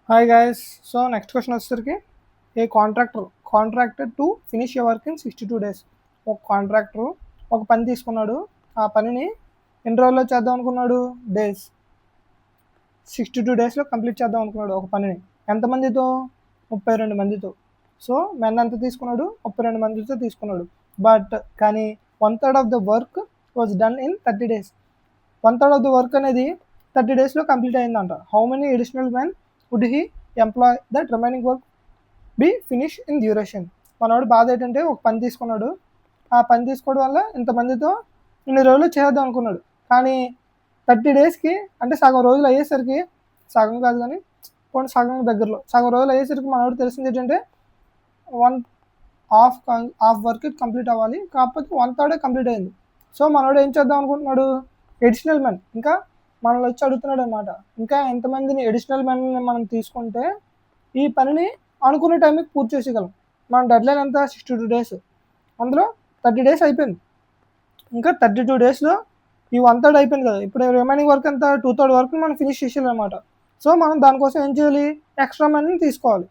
Hi guys. So next question వచ్చేసరికి a contractor to finish a work in 62 days. ఒక contractor ఒక పని తీసుకున్నాడు. ఆ పనిని ఎన్ని రోజుల్లో చేద్దాం అనుకున్నాడు? డేస్. 62 daysలో కంప్లీట్ చేద్దాం అనుకున్నాడు ఒక పనిని. ఎంతమందితో? 32 మందితో. సో మెన్ ఎంత తీసుకున్నాడు? 32 మందితో తీసుకున్నాడు. బట్ కానీ 1/3 of the work was done in 30 days. 1/3 of the work అనేది 30 daysలో కంప్లీట్ అయిందంట. How many additional men would he employ that remaining work be finish in duration? మనోడు బాధ ఏంటంటే ఒక పని తీసుకున్నాడు. ఆ పని తీసుకోవడం వల్ల ఇంతమందితో ఇన్ని రోజులు చేద్దాం అనుకున్నాడు. కానీ 30 daysకి అంటే సగం రోజులు అయ్యేసరికి, సగం కాదు కానీ పోనీ సగం దగ్గరలో సగం రోజులు అయ్యేసరికి మనోడు తెలిసింది ఏంటంటే వన్ హాఫ్ వర్క్ కంప్లీట్ అవ్వాలి. కాకపోతే 1/3 కంప్లీట్ అయింది. సో మనోడు ఏం చేద్దాం అనుకుంటున్నాడు? ఎడిషనల్ మెన్ ఇంకా మనల్ని వచ్చి అడుగుతున్నాడు అనమాట. ఇంకా ఎంతమందిని ఎడిషనల్ మెన్ మనం తీసుకుంటే ఈ పనిని అనుకునే టైంకి పూర్తి చేసేయగలం. మన డెడ్లైన్ ఎంత? 62 days. అందులో 30 days అయిపోయింది. ఇంకా 32 daysలో ఈ 1/3 అయిపోయింది కదా. ఇప్పుడు రిమైనింగ్ వర్క్ ఎంత? 2/3 వరకు మనం ఫినిష్ చేసేయాలన్నమాట. సో మనం దానికోసం ఏం చేయాలి? ఎక్స్ట్రా మనీ తీసుకోవాలి.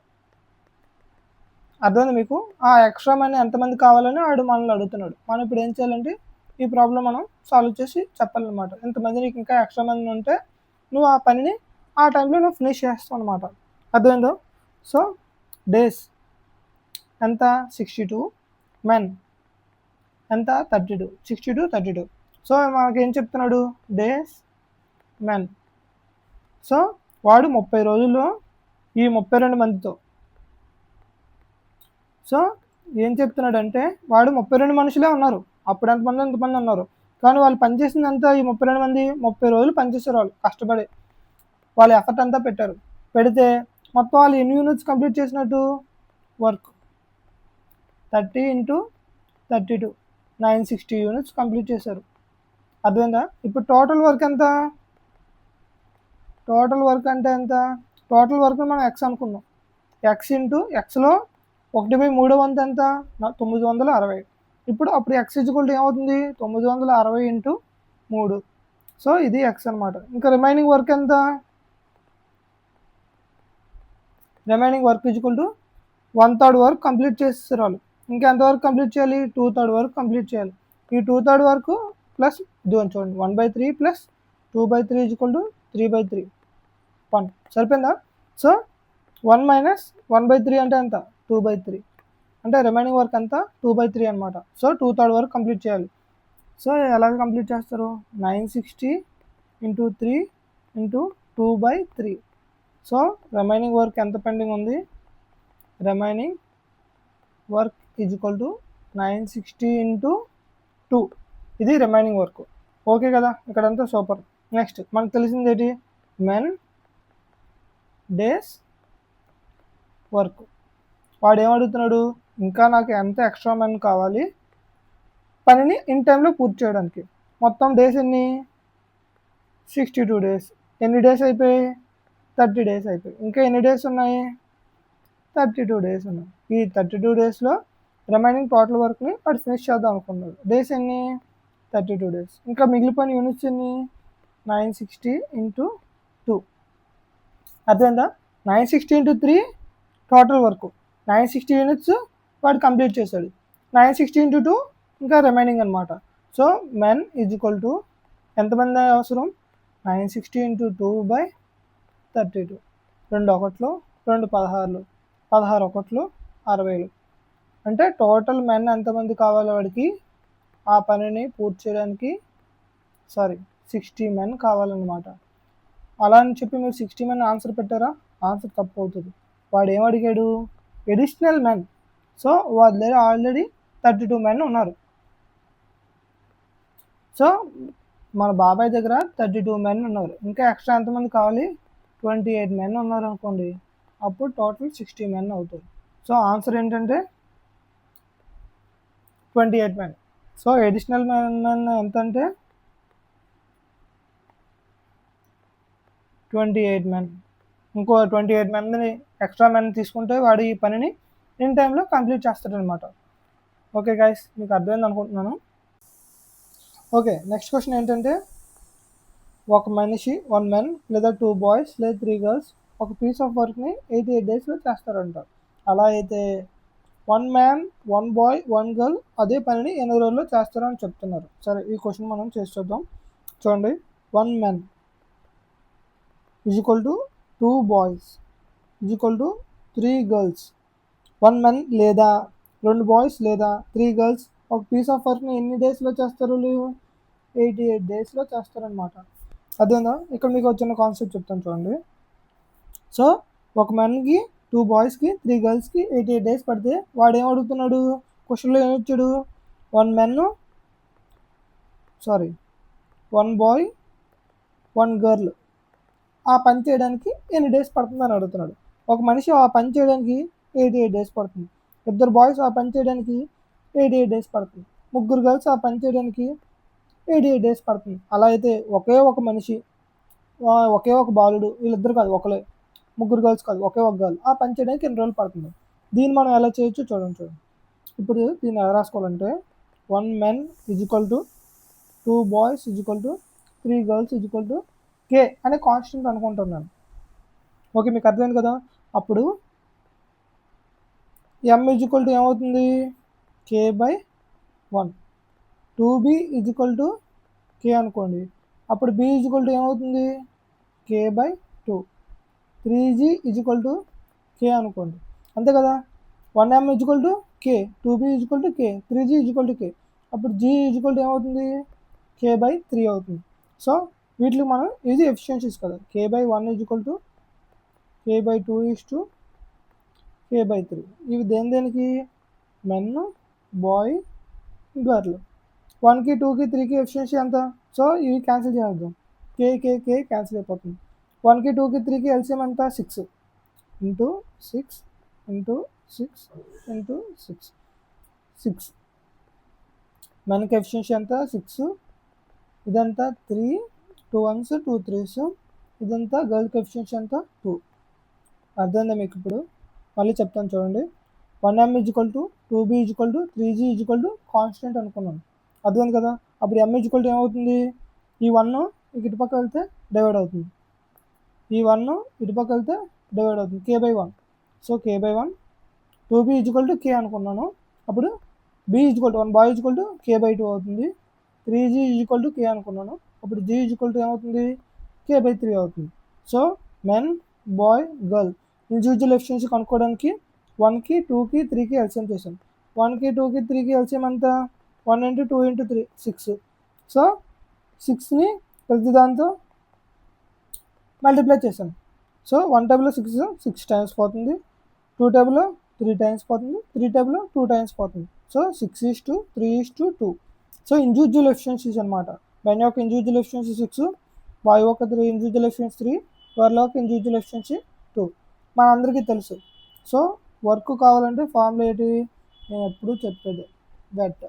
అర్థమైంది మీకు? ఆ ఎక్స్ట్రా మనీ ఎంతమంది కావాలని వాడు మనల్ని అడుగుతున్నాడు. మనం ఇప్పుడు ఏం చేయాలంటే ఈ ప్రాబ్లం మనం సాల్వ్ చేసి చెప్పాలన్నమాట. ఇంతమంది నీకు ఇంకా ఎక్స్ట్రా మంది ఉంటే నువ్వు ఆ పనిని ఆ టైంలో నువ్వు ఫినిష్ చేస్తావు అనమాట. అర్థమైందో? సో డేస్ ఎంత? 62. మెన్ ఎంత? 32. 62, 32. సో మనకేం చెప్తున్నాడు? Days men. సో వాడు 30 రోజుల్లో ఈ 32 మందితో, సో ఏం చెప్తున్నాడంటే వాడు 32 మనుషులే ఉన్నారు. అప్పుడు ఎంతమంది ఉన్నారు. కానీ వాళ్ళు పనిచేసింది అంతా ఈ 32 మంది 30 రోజులు పనిచేశారు. వాళ్ళు కష్టపడి వాళ్ళ ఎఫర్ట్ అంతా పెట్టారు. పెడితే మొత్తం వాళ్ళు ఎన్ని యూనిట్స్ కంప్లీట్ చేసినట్టు? వర్క్ 30 × 32 960 యూనిట్స్ కంప్లీట్ చేశారు. అర్థమైందా? ఇప్పుడు టోటల్ వర్క్ ఎంత? టోటల్ వర్క్ అంటే ఎంత? టోటల్ వర్క్ మనం ఎక్స్ అనుకుందాం. ఎక్స్ ఇంటూ ఎక్స్లో 1/3 వంతు ఎంత? 960. ఇప్పుడు అప్పుడు ఎక్స్ ఈక్వల్ టు ఏమవుతుంది? 960 × 3. సో ఇది ఎక్స్ అనమాట. ఇంకా రిమైనింగ్ వర్క్ ఎంత? రిమైనింగ్ వర్క్ ఈక్వల్ టు 1/3 వరకు కంప్లీట్ చేస్తారు వాళ్ళు. ఇంకా ఎంతవరకు కంప్లీట్ చేయాలి? 2/3 వరకు కంప్లీట్ చేయాలి. ఈ 2/3 వరకు ప్లస్ ఇది చూడండి 1/3 ప్లస్ 2/3 ఈక్వల్ టు 3/3. 1 సరిపోయిందా? సో 1 మైనస్ 1/3 అంటే ఎంత? 2/3. అంటే రిమైనింగ్ వర్క్ అంతా 2/3 అనమాట. సో 2/3 వరకు కంప్లీట్ చేయాలి. సో ఎలాగ కంప్లీట్ చేస్తారు? 960 × 3 × 2/3. సో రిమైనింగ్ వర్క్ ఎంత పెండింగ్ ఉంది? Remaining work is equal to 960 × 2. ఇది రిమైనింగ్ వర్క్. ఓకే కదా? ఇక్కడంతా సూపర్. నెక్స్ట్ మనకు తెలిసింది ఏంటి? Men days work. వాడు ఏమడుగుతున్నాడు? ఇంకా నాకు ఎంత ఎక్స్ట్రా మెన్ కావాలి పనిని ఇన్ టైంలో పూర్తి చేయడానికి. మొత్తం డేస్ ఎన్ని? 62 days. ఎన్ని డేస్ అయిపోయాయి? 30 days అయిపోయాయి. ఇంకా ఎన్ని డేస్ ఉన్నాయి? 32 days ఉన్నాయి. ఈ 32 daysలో రిమైనింగ్ టోటల్ వర్క్ని వాడు ఫినిష్ చేద్దాం అనుకున్నాడు. డేస్ ఎన్ని? 32 days. ఇంకా మిగిలిపోయిన యూనిట్స్ ఎన్ని? 960 × 2. అర్థమైందా? 960 × 3 టోటల్ వర్క్. 960 యూనిట్స్ వాడు కంప్లీట్ చేశాడు. 960 × 2 ఇంకా రిమైనింగ్ అనమాట. So men is equal to ఎంతమంది అవసరం? 960 × 2/32. 2 ఒకట్లు 2 16లు 16 ఒకట్లు 60లు. అంటే టోటల్ మెన్ ఎంతమంది కావాలి వాడికి ఆ పనిని పూర్తి చేయడానికి? 60 మెన్ కావాలన్నమాట. అలా అని చెప్పి మీరు 60 మెన్ ఆన్సర్ పెట్టారా? ఆన్సర్ తప్పు అవుతుంది. వాడు ఏమడిగాడు? Additional men. సో వాళ్ళ దగ్గర ఆల్రెడీ 32 మెన్ ఉన్నారు. సో మన బాబాయ్ దగ్గర 32 మెన్ ఉన్నారు. ఇంకా ఎక్స్ట్రా ఎంతమంది కావాలి? 28 మెన్ ఉన్నారు అనుకోండి. అప్పుడు టోటల్ 60 మెన్ అవుతుంది. సో ఆన్సర్ ఏంటంటే 28 మెన్. సో ఎడిషనల్ మెన్ ఎంత అంటే 28 మెన్. ఇంకో 28 మందిని ఎక్స్ట్రా మెన్ తీసుకుంటే వాడు ఈ పనిని ఇన్ టైంలో కంప్లీట్ చేస్తాడనమాట. ఓకే గైస్, మీకు అర్థమైంది అనుకుంటున్నాను. ఓకే, నెక్స్ట్ క్వశ్చన్ ఏంటంటే ఒక మనిషి 1 మెన్ లేదా 2 బాయ్స్ లేదా 3 గర్ల్స్ ఒక పీస్ ఆఫ్ వర్క్ని 88 డేస్లో చేస్తారంట. అలా అయితే 1 మ్యాన్ 1 బాయ్ 1 గర్ల్ అదే పనిని ఎన్ని రోజుల్లో చేస్తారు అని చెప్తున్నారు. సరే ఈ క్వశ్చన్ మనం చేసి చూద్దాం. చూడండి, 1 man is equal to 2 boys is equal to 3 girls. 1 man లేదా 2 బాయ్స్ లేదా 3 గర్ల్స్ ఒక పీస్ ఆఫ్ వర్క్ని ఎన్ని డేస్లో చేస్తారు? 88 డేస్లో చేస్తారనమాట. అదేనా? ఇక్కడ మీకు వచ్చిన కాన్సెప్ట్ చెప్తాను చూడండి. సో ఒక మ్యాన్కి 2 బాయ్స్కి 3 గర్ల్స్కి 88 డేస్ పడితే వాడు ఏం అడుగుతున్నాడు? క్వశ్చన్లో ఏమి ఇచ్చాడు? 1 బాయ్ 1 గర్ల్ ఆ పని చేయడానికి ఎన్ని డేస్ పడుతుంది అని అడుగుతున్నాడు. ఒక మనిషి ఆ పని చేయడానికి 88 డేస్ పడుతుంది. 2 బాయ్స్ ఆ పని చేయడానికి 88 డేస్ పడుతుంది. 3 గర్ల్స్ ఆ పని చేయడానికి 88 డేస్ పడుతుంది. అలా అయితే ఒకే ఒక మనిషి, ఒకే ఒక బాలుడు, వీళ్ళిద్దరు కాదు, ఒకలే, 3 గర్ల్స్ కాదు, ఒకే ఒక గర్ల్ ఆ పని చేయడానికి ఎన్ని రోజులు పడుతుంది? దీన్ని మనం ఎలా చేయొచ్చు చూడండి. ఇప్పుడు దీన్ని ఎలా రాసుకోవాలంటే 1 men is equal to 2 boys is equal to 3 girls is equal to K అనే కాన్స్టెంట్ అనుకుంటున్నాను. ఓకే, మీకు అర్థమైంది కదా? అప్పుడు ఎం ఈజ్ ఈక్వల్ టు ఏమవుతుంది? k/1. 2b is equal to కే అనుకోండి. అప్పుడు b ఈజ్ ఈక్వల్ టు ఏమవుతుంది? k/2. 3g is equal to కే అనుకోండి. అంతే కదా? 1m is equal to K, 2b is equal to K, 3g is equal to K. అప్పుడు g is equal to ఏమవుతుంది? k/3 అవుతుంది. So వీటికి మనం ఇది ఎఫిషియన్సీస్ కదా. k/1 is equal to k/2 is to k/3. ఇవి దేనికి? Men, boy, girl. 1కి 2కి 3కి ఎఫిషియన్సీ ఎంత? సో ఇవి క్యాన్సిల్ చేద్దాం. కే క్యాన్సిల్ అయిపోతుంది. 1కి 2కి 3కి ఎల్సిఎం ఎంత? 6 ఇంటూ 6 ఇంటూ 6 ఇంటూ 6 6. మనకి ఎఫిషియన్సీ ఎంత? 6. ఇదంతా 3, 2 1s 2 3s. ఇదంతా గర్ల్కి ఎఫిషియన్సీ ఎంత? 2. అర్థమైందా మీకు? ఇప్పుడు మళ్ళీ చెప్తాను చూడండి. 1m is equal to 2b is equal to 3g is equal to constant అనుకున్నాను. అర్థమైంది కదా? అప్పుడు m ఈజ్ ఈక్వల్ టు ఏమవుతుంది? ఈ 1 ఇటుపక్క వెళ్తే డివైడ్ అవుతుంది, ఈ 1 ఇటుపక్క వెళ్తే డివైడ్ అవుతుంది, k/1. So k/1. 2b is equal to k అనుకున్నాను. అప్పుడు b is equal to 1 bye is equal to k/2 అవుతుంది. 3g is equal to k అనుకున్నాను. అప్పుడు g ఈజ్ ఈక్వల్ టు ఏమవుతుంది? k/3 అవుతుంది. So men, boy, girl individual efficiency కనుక్కోవడానికి 1కి 2కి 3కి ఎల్సిఎం చేశాను. 1కి 2కి 3కి ఎల్సిఎం ఎంత? 1 × 2 × 3 6. సో 6ని ప్రతి దాంతో మల్టిప్లై చేశాను. సో 1 టేబుల్లో 6 టైమ్స్ పోతుంది, 2 టేబుల్లో 3 టైమ్స్ పోతుంది, 3 టేబుల్లో 2 టైమ్స్ పోతుంది. సో 6:3:2. సో ఇండివిజువల్ ఎఫిషియన్సీస్ అనమాట. మెన్ యొక్క ఇండివిజువల్ ఎఫిషియన్సీ 6, బాయ్ యొక్క ఇండివిజువల్ ఎఫిషియన్సీ 3, గర్ల్ యొక్క ఇండివిజువల్ ఎఫిషియన్సీ 2. మన అందరికీ తెలుసు. సో వర్క్ కావాలంటే ఫార్ములా ఏంటి? నేను ఎప్పుడూ చెప్పేది వెట్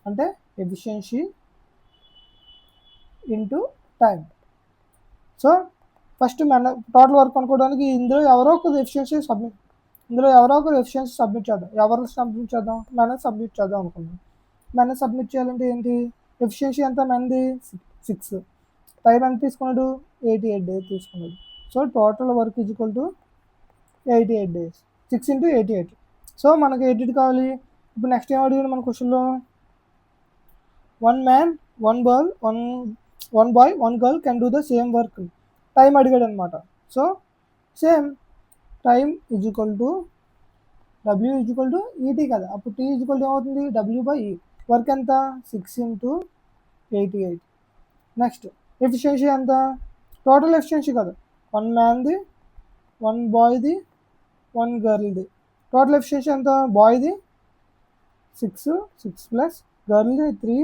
అంటే efficiency into time. So first మన టోటల్ వర్క్ అనుకోవడానికి ఇందులో ఎవరో ఒకరు ఎఫిషియన్సీ సబ్మిట్ చేద్దాం. ఎవరు సబ్మిట్ చేద్దాం? మనం సబ్మిట్ చేద్దాం అనుకున్నాం. మనం సబ్మిట్ చేయాలంటే ఏంటి? ఎఫిషియన్సీ ఎంత? మనది 6. టైం ఎంత తీసుకున్నాడు? 88 డేస్ తీసుకున్నాడు. So total work is equal to 88 days. 6 × 88. So మనకి 88 కావాలి. ఇప్పుడు నెక్స్ట్ ఏం అడిగాడు మన క్వశ్చన్లో? 1 man 1 boy 1 girl can do the same work. Time అడిగాడు అనమాట. So same time is equal to W is equal to E T కదా. అప్పుడు టీ ఈజ్ ఈక్వల్ టు ఏమవుతుంది? W/E. వర్క్ ఎంత? 6 × 88. నెక్స్ట్ ఎఫిషియన్సీ ఎంత? టోటల్ ఎఫిషియన్సీ కదా, 1 మ్యాన్ది 1 బాయ్ది 1 గర్ల్ది. టోటల్ ఎఫిషియన్సీ ఎంత? బాయ్ది 6 plus గర్ల్ది 3,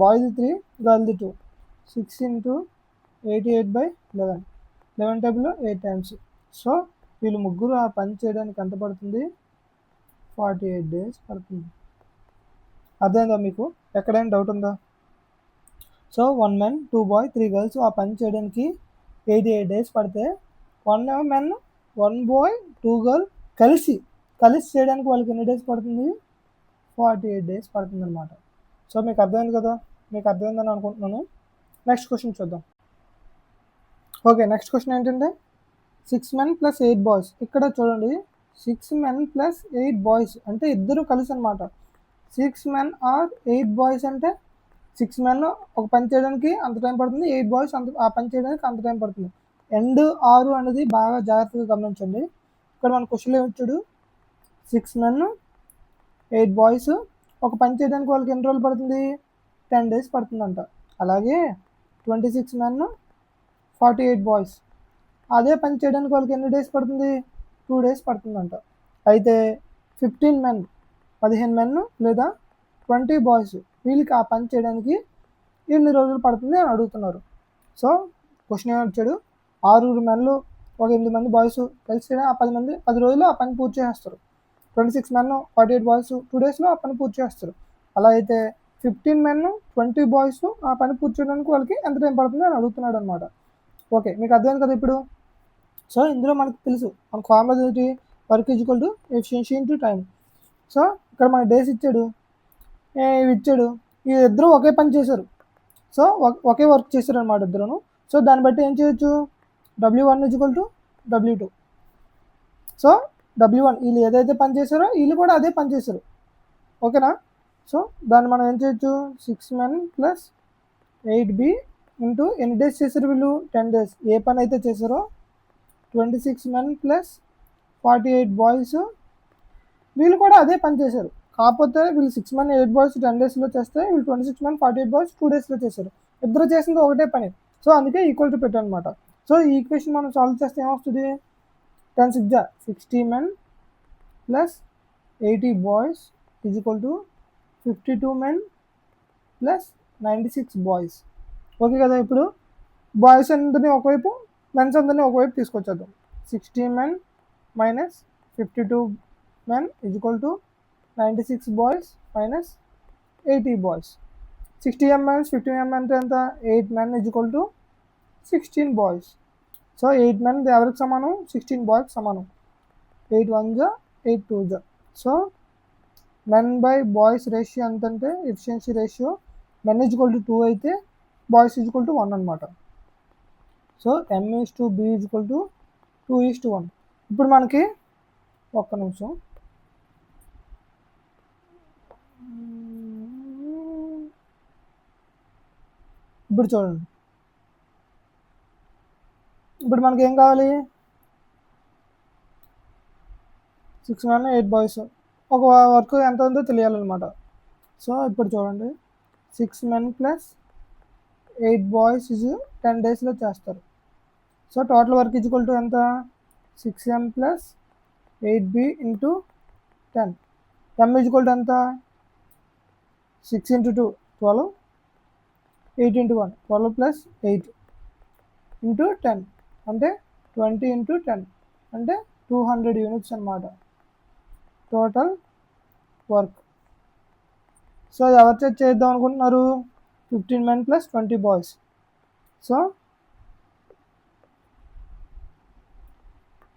బాయ్ది 3, గర్ల్ది 2. 6 × 88/11. 11 టేబుల్లో 8 టైమ్స్. సో వీళ్ళు ముగ్గురు ఆ పని చేయడానికి ఎంత పడుతుంది? 48 డేస్ పడుతుంది. అర్థమైందా మీకు? ఎక్కడైనా డౌట్ ఉందా? సో 1 men 2 boy 3 girls ఆ పని చేయడానికి 88 డేస్ పడితే 1 men 1 boy 2 girl కలిసి చేయడానికి వాళ్ళకి ఎన్ని డేస్ పడుతుంది? 48 డేస్ పడుతుంది అనమాట. సో మీకు అర్థమైంది కదా? మీకు అర్థమైందని అనుకుంటున్నాను. నెక్స్ట్ క్వశ్చన్ చూద్దాం. ఓకే, నెక్స్ట్ క్వశ్చన్ ఏంటంటే 6 men ప్లస్ 8 బాయ్స్. ఇక్కడ చూడండి 6 men ప్లస్ 8 బాయ్స్ అంటే ఇద్దరు కలిసి అనమాట. 6 men ఆర్ 8 బాయ్స్ అంటే 6 men ఒక పని చేయడానికి అంత టైం పడుతుంది, 8 బాయ్స్ ఆ పని చేయడానికి అంత టైం పడుతుంది. ఎండ్ 6 అనేది బాగా జాగ్రత్తగా గమనించండి. ఇక్కడ మన క్వశ్చన్లో ఇచ్చాడు 6 men 8 బాయ్స్ ఒక పని చేయడానికి వాళ్ళకి ఎన్ని రోజులు పడుతుంది, 10 days పడుతుందంట. అలాగే 26 men 48 బాయ్స్ అదే పని చేయడానికి వాళ్ళకి ఎన్ని డేస్ పడుతుంది, 2 days పడుతుందంట. అయితే 15 men 15 men లేదా 20 బాయ్స్ వీళ్ళకి ఆ పని చేయడానికి ఎన్ని రోజులు పడుతుంది అని అడుగుతున్నారు. సో క్వశ్చన్ ఏమొచ్చాడు, 6 menలు ఒక 8 మంది బాయ్స్ కలిసి ఆ 10 రోజుల్లో ఆ పని పూర్తి చేస్తారు. 26 men 48 బాయ్స్ 2 daysలో ఆ పని పూర్తి చేస్తారు. అలా అయితే 15 men 20 బాయ్స్ ఆ పని పూర్తి చేయడానికి వాళ్ళకి ఎంత టైం పడుతుంది అని అడుగుతున్నాడు అనమాట. ఓకే, మీకు అర్థమైంది కదా ఇప్పుడు. సో ఇందులో మనకు తెలుసు మన ఫార్ములా ఏంటి, work equal to efficiency into time. So ఇక్కడ మన డేస్ ఇచ్చాడు, ఇచ్చాడు, ఈ ఇద్దరు ఒకే పని చేశారు. సో ఒకే వర్క్ చేశారు అనమాట ఇద్దరును. సో దాన్ని బట్టి ఏం చేయొచ్చు, W1 equal to W2. So W1 వీళ్ళు ఏదైతే పని చేశారో వీళ్ళు కూడా అదే పని చేశారు. ఓకేనా. సో దాన్ని మనం ఏం చేయొచ్చు, 6 men ప్లస్ 8B ఇంటూ ఎన్ని డేస్ చేశారు వీళ్ళు, 10 days. ఏ పని అయితే చేశారో 26 men ప్లస్ 48 బాయ్స్ వీళ్ళు కూడా అదే పని చేశారు. కాకపోతే వీళ్ళు 6 men 8 బాయ్స్ 10 daysలో చేస్తే వీళ్ళు 26 men 48 బాయ్స్ 2 daysలో చేశారు. ఇద్దరు చేసింది ఒకటే పని. సో అందుకే ఈక్వల్ టు పెట్టాను అనమాట. సో ఈ ఈక్వేషన్ మనం సాల్వ్ చేస్తే ఏమొస్తుంది, 10 6 60 men plus 80 boys is equal to 52 men plus 96 boys. Okay కదా. ఇప్పుడు బాయ్స్ అందరినీ ఒకవైపు, మెన్స్ అందరినీ ఒకవైపు తీసుకొచ్చేద్దాం. 60 men minus 52 men is equal to 96 boys minus 80 boys. 60 men minus 50 men అంటే ఎంత, 8 men is equal to 16 boys. So 8 men ఎవరికి సమానం, 16 బాయ్స్ సమానం. 8 1 8 2. So men by boys ratio ఎంత అంటే efficiency ratio men is equal to 2 అయితే boys is equal to 1 అనమాట. So M/B is equal to 2:1. ఇప్పుడు మనకి ఒక్క నిమిషం, ఇప్పుడు చూడండి, ఇప్పుడు మనకి ఏం కావాలి, 6 men 8 బాయ్స్ ఒక వర్క్ ఎంత ఉందో తెలియాలన్నమాట. సో ఇప్పుడు చూడండి 6 men ప్లస్ 8 బాయ్స్ 10 daysలో చేస్తారు. So total work is equal to ఎంత, 6M plus 8B into 10. M is equal to ఎంత, 6 into 2 12, 8 into 1 12 ప్లస్ 8 ఇంటూ 10 అంటే 20 into 10 అంటే 200 యూనిట్స్ అనమాట టోటల్ వర్క్. సో ఎవరు చేద్దాం అనుకుంటున్నారు, 15 men plus 20 boys. So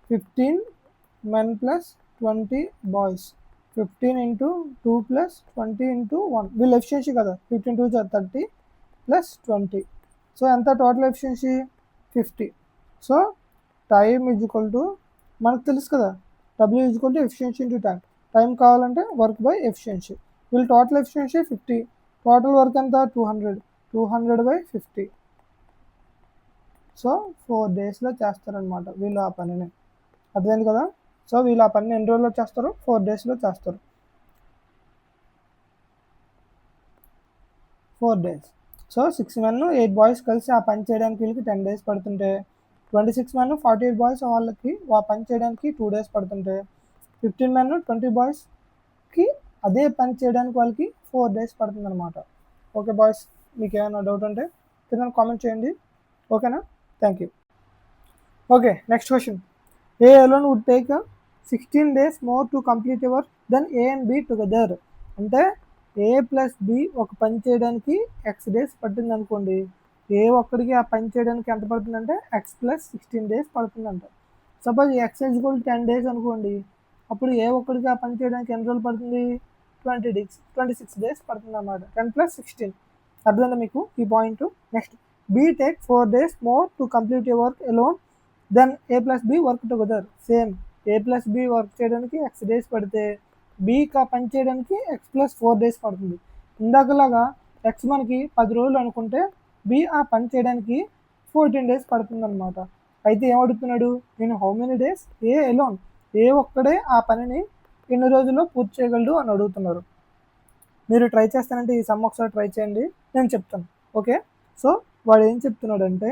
15 men plus 20 boys, 15 into 2 plus 20 into 1 వీళ్ళు efficiency కదా, 15 2 30 ప్లస్ 20. సో ఎంత total efficiency 50. So time is equal to మనకు తెలుసు కదా, W is equal to efficiency into time. Time కావాలంటే వర్క్ బై ఎఫిషియన్సీ. వీళ్ళు total efficiency 50, total work ఎంత 200 by 50. So 4 daysలో చేస్తారనమాట వీళ్ళు ఆ పనిని. అర్థమైంది కదా. సో వీళ్ళు ఆ పనిని ఎన్ని రోజుల్లో చేస్తారు, 4 daysలో చేస్తారు. 4 days. సో 6 men 8 బాయ్స్ కలిసి ఆ పని చేయడానికి వీళ్ళకి 10 days పడుతుంటే, 26 men 48 బాయ్స్ వాళ్ళకి ఆ పని చేయడానికి 2 days పడుతుంటే, 15 men 20 బాయ్స్కి అదే పని చేయడానికి వాళ్ళకి 4 days పడుతుంది అనమాట. ఓకే బాయ్స్, మీకు ఏమైనా డౌట్ ఉంటే కింద కామెంట్ చేయండి. ఓకేనా, thank you. Okay, next question. A alone would take 16 days more to complete a work than A and B together. అంటే A ప్లస్ B ఒక పని చేయడానికి X days పడుతుంది అనుకోండి, ఏ ఒక్కడికి ఆ పని చేయడానికి ఎంత పడుతుందంటే X ప్లస్ 16 days పడుతుందంట. Suppose X is equal 10 days అనుకోండి, అప్పుడు ఏ ఒక్కడికి ఆ పని చేయడానికి ఎన్ని రోజులు పడుతుంది, 26 days పడుతుంది అన్నమాట. 10 ప్లస్ 16. అర్థమైందా మీకు ఈ point. Next B take 4 days more to complete your work alone then A plus B work together. Same A plus B work చేయడానికి ఎక్స్ డేస్ పడితే బీకి పని చేయడానికి ఎక్స్ ప్లస్ 4 days పడుతుంది. ఇందాకలాగా ఎక్స్ మనకి 10 రోజులు అనుకుంటే బి ఆ పని చేయడానికి 14 days పడుతుంది అనమాట. అయితే ఏమడుగుతున్నాడు, నేను how many days A alone, A ఒక్కడే ఆ పనిని ఎన్ని రోజుల్లో పూర్తి చేయగలడు అని అడుగుతున్నారు. మీరు ట్రై చేస్తానంటే ఈ సమ్ ఒకసారి ట్రై చేయండి, నేను చెప్తాను. ఓకే, సో వాడు ఏం చెప్తున్నాడంటే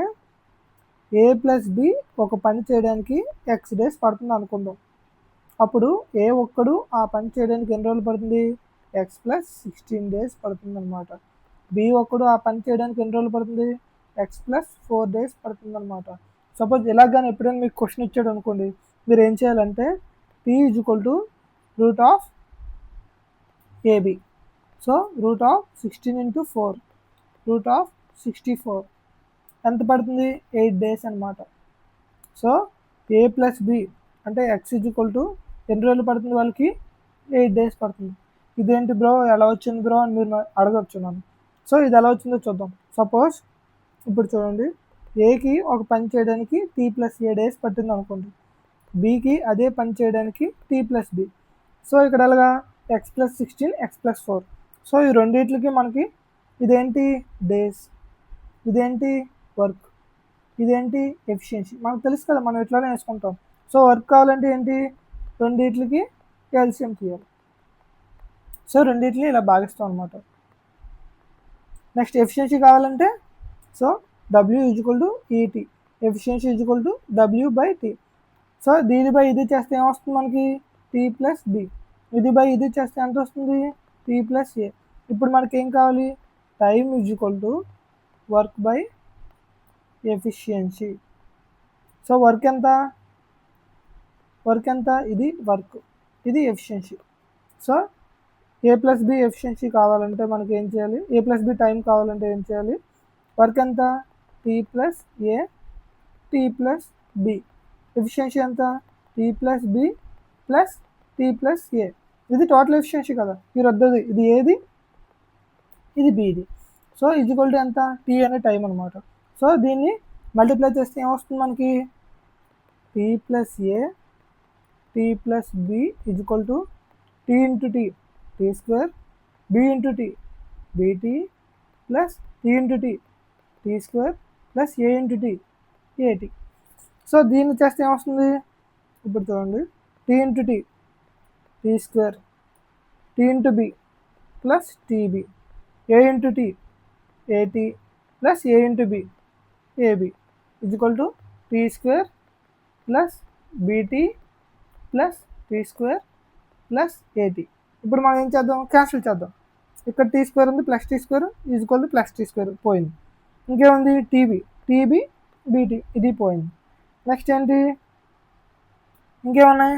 ఏ ప్లస్ బి ఒక పని చేయడానికి ఎక్స్ డేస్ పడుతుంది అనుకుందాం. అప్పుడు ఏ ఒక్కడు ఆ పని చేయడానికి ఎన్ని రోజులు పడుతుంది, ఎక్స్ ప్లస్ 16 days పడుతుంది అనమాట. బి ఒక్కడు ఆ పని చేయడానికి ఎన్ని రోజులు పడుతుంది, ఎక్స్ ప్లస్ 4 days పడుతుంది అనమాట. సపోజ్ ఇలాగానే ఎప్పుడైనా మీకు క్వశ్చన్ ఇచ్చాడు అనుకోండి, మీరు ఏం చేయాలంటే T is equal to root of A B. So root of 16 into 4 root of 64 ఎంత పడుతుంది, 8 days అనమాట. సో ఏ ప్లస్ బి అంటే ఎక్స్ ఈజ్ ఈక్వల్ టు ఎన్ని రోజులు పడుతుంది వాళ్ళకి, 8 days పడుతుంది. ఇదేంటి బ్రో ఎలా వచ్చింది బ్రో అని మీరు అడగచ్చు నన్ను. సో ఇది ఎలా వచ్చిందో చూద్దాం. సపోజ్ ఇప్పుడు చూడండి, ఏకి ఒక పని చేయడానికి టీ ప్లస్ ఏ డేస్ పట్టింది అనుకోండి, బీకి అదే పని చేయడానికి టీ ప్లస్ బి. సో ఇక్కడ ఎలాగా X plus 16 X plus 4. So ఈ రెండింటికి మనకి ఇదేంటి డేస్, ఇదేంటి వర్క్, ఇదేంటి ఎఫిషియన్సీ, మనకు తెలుసు కదా, మనం ఇట్లానే వేసుకుంటాం. సో వర్క్ కావాలంటే ఏంటి, రెండింటికి ఎల్సిఎం తీయాలి. సో రెండింటిని ఇలా భాగిస్తాం అనమాట. నెక్స్ట్ ఎఫిషియన్సీ కావాలంటే so W is equal to E T, efficiency is equal to W by T. So దీని బై ఇది చేస్తే ఏమొస్తుంది మనకి, టీ ప్లస్ బి. ఇది బై ఇది చేస్తే ఎంత వస్తుంది, టీ ప్లస్ ఏ. ఇప్పుడు మనకి ఏం కావాలి, time is equal to work by efficiency. So work ఎంత, ఇది వర్క్, ఇది efficiency. So A plus B efficiency కావాలంటే మనకి ఏం చేయాలి, ఏ ప్లస్ బి టైం కావాలంటే ఏం చేయాలి, వర్క్ ఎంత, T plus A T plus B. Efficiency ఎంత, T plus B plus T plus A. ఇది టోటల్ ఎఫిషియన్సీ కదా, ఈ రద్దది, ఇది ఏది, ఇది బిది. సో ఈజ్వల్ టు ఎంత, టీ అనే టైం అనమాట. సో దీన్ని మల్టిప్లై చేస్తే ఏమొస్తుంది మనకి, T plus A T plus B equal to T into T, T square, B into T, BT plus T into T, T square plus A into T, ఏటీ. So దీన్ని చేస్తే ఏమొస్తుంది, ఇప్పుడు చూడండి, T into T, T square, T into B plus TB, A into T, AT plus A into B, AB equal to T square plus BT plus T square plus AT. ఇప్పుడు మనం ఏం చేద్దాం, cancel చేద్దాం. ఇక్కడ T square ఉంది, plus T square equal to plus T square పోయింది. ఇంకేముంది, TB, TB BT, ఇది పోయింది. నెక్స్ట్ ఏంటి, ఇంకేమున్నాయి,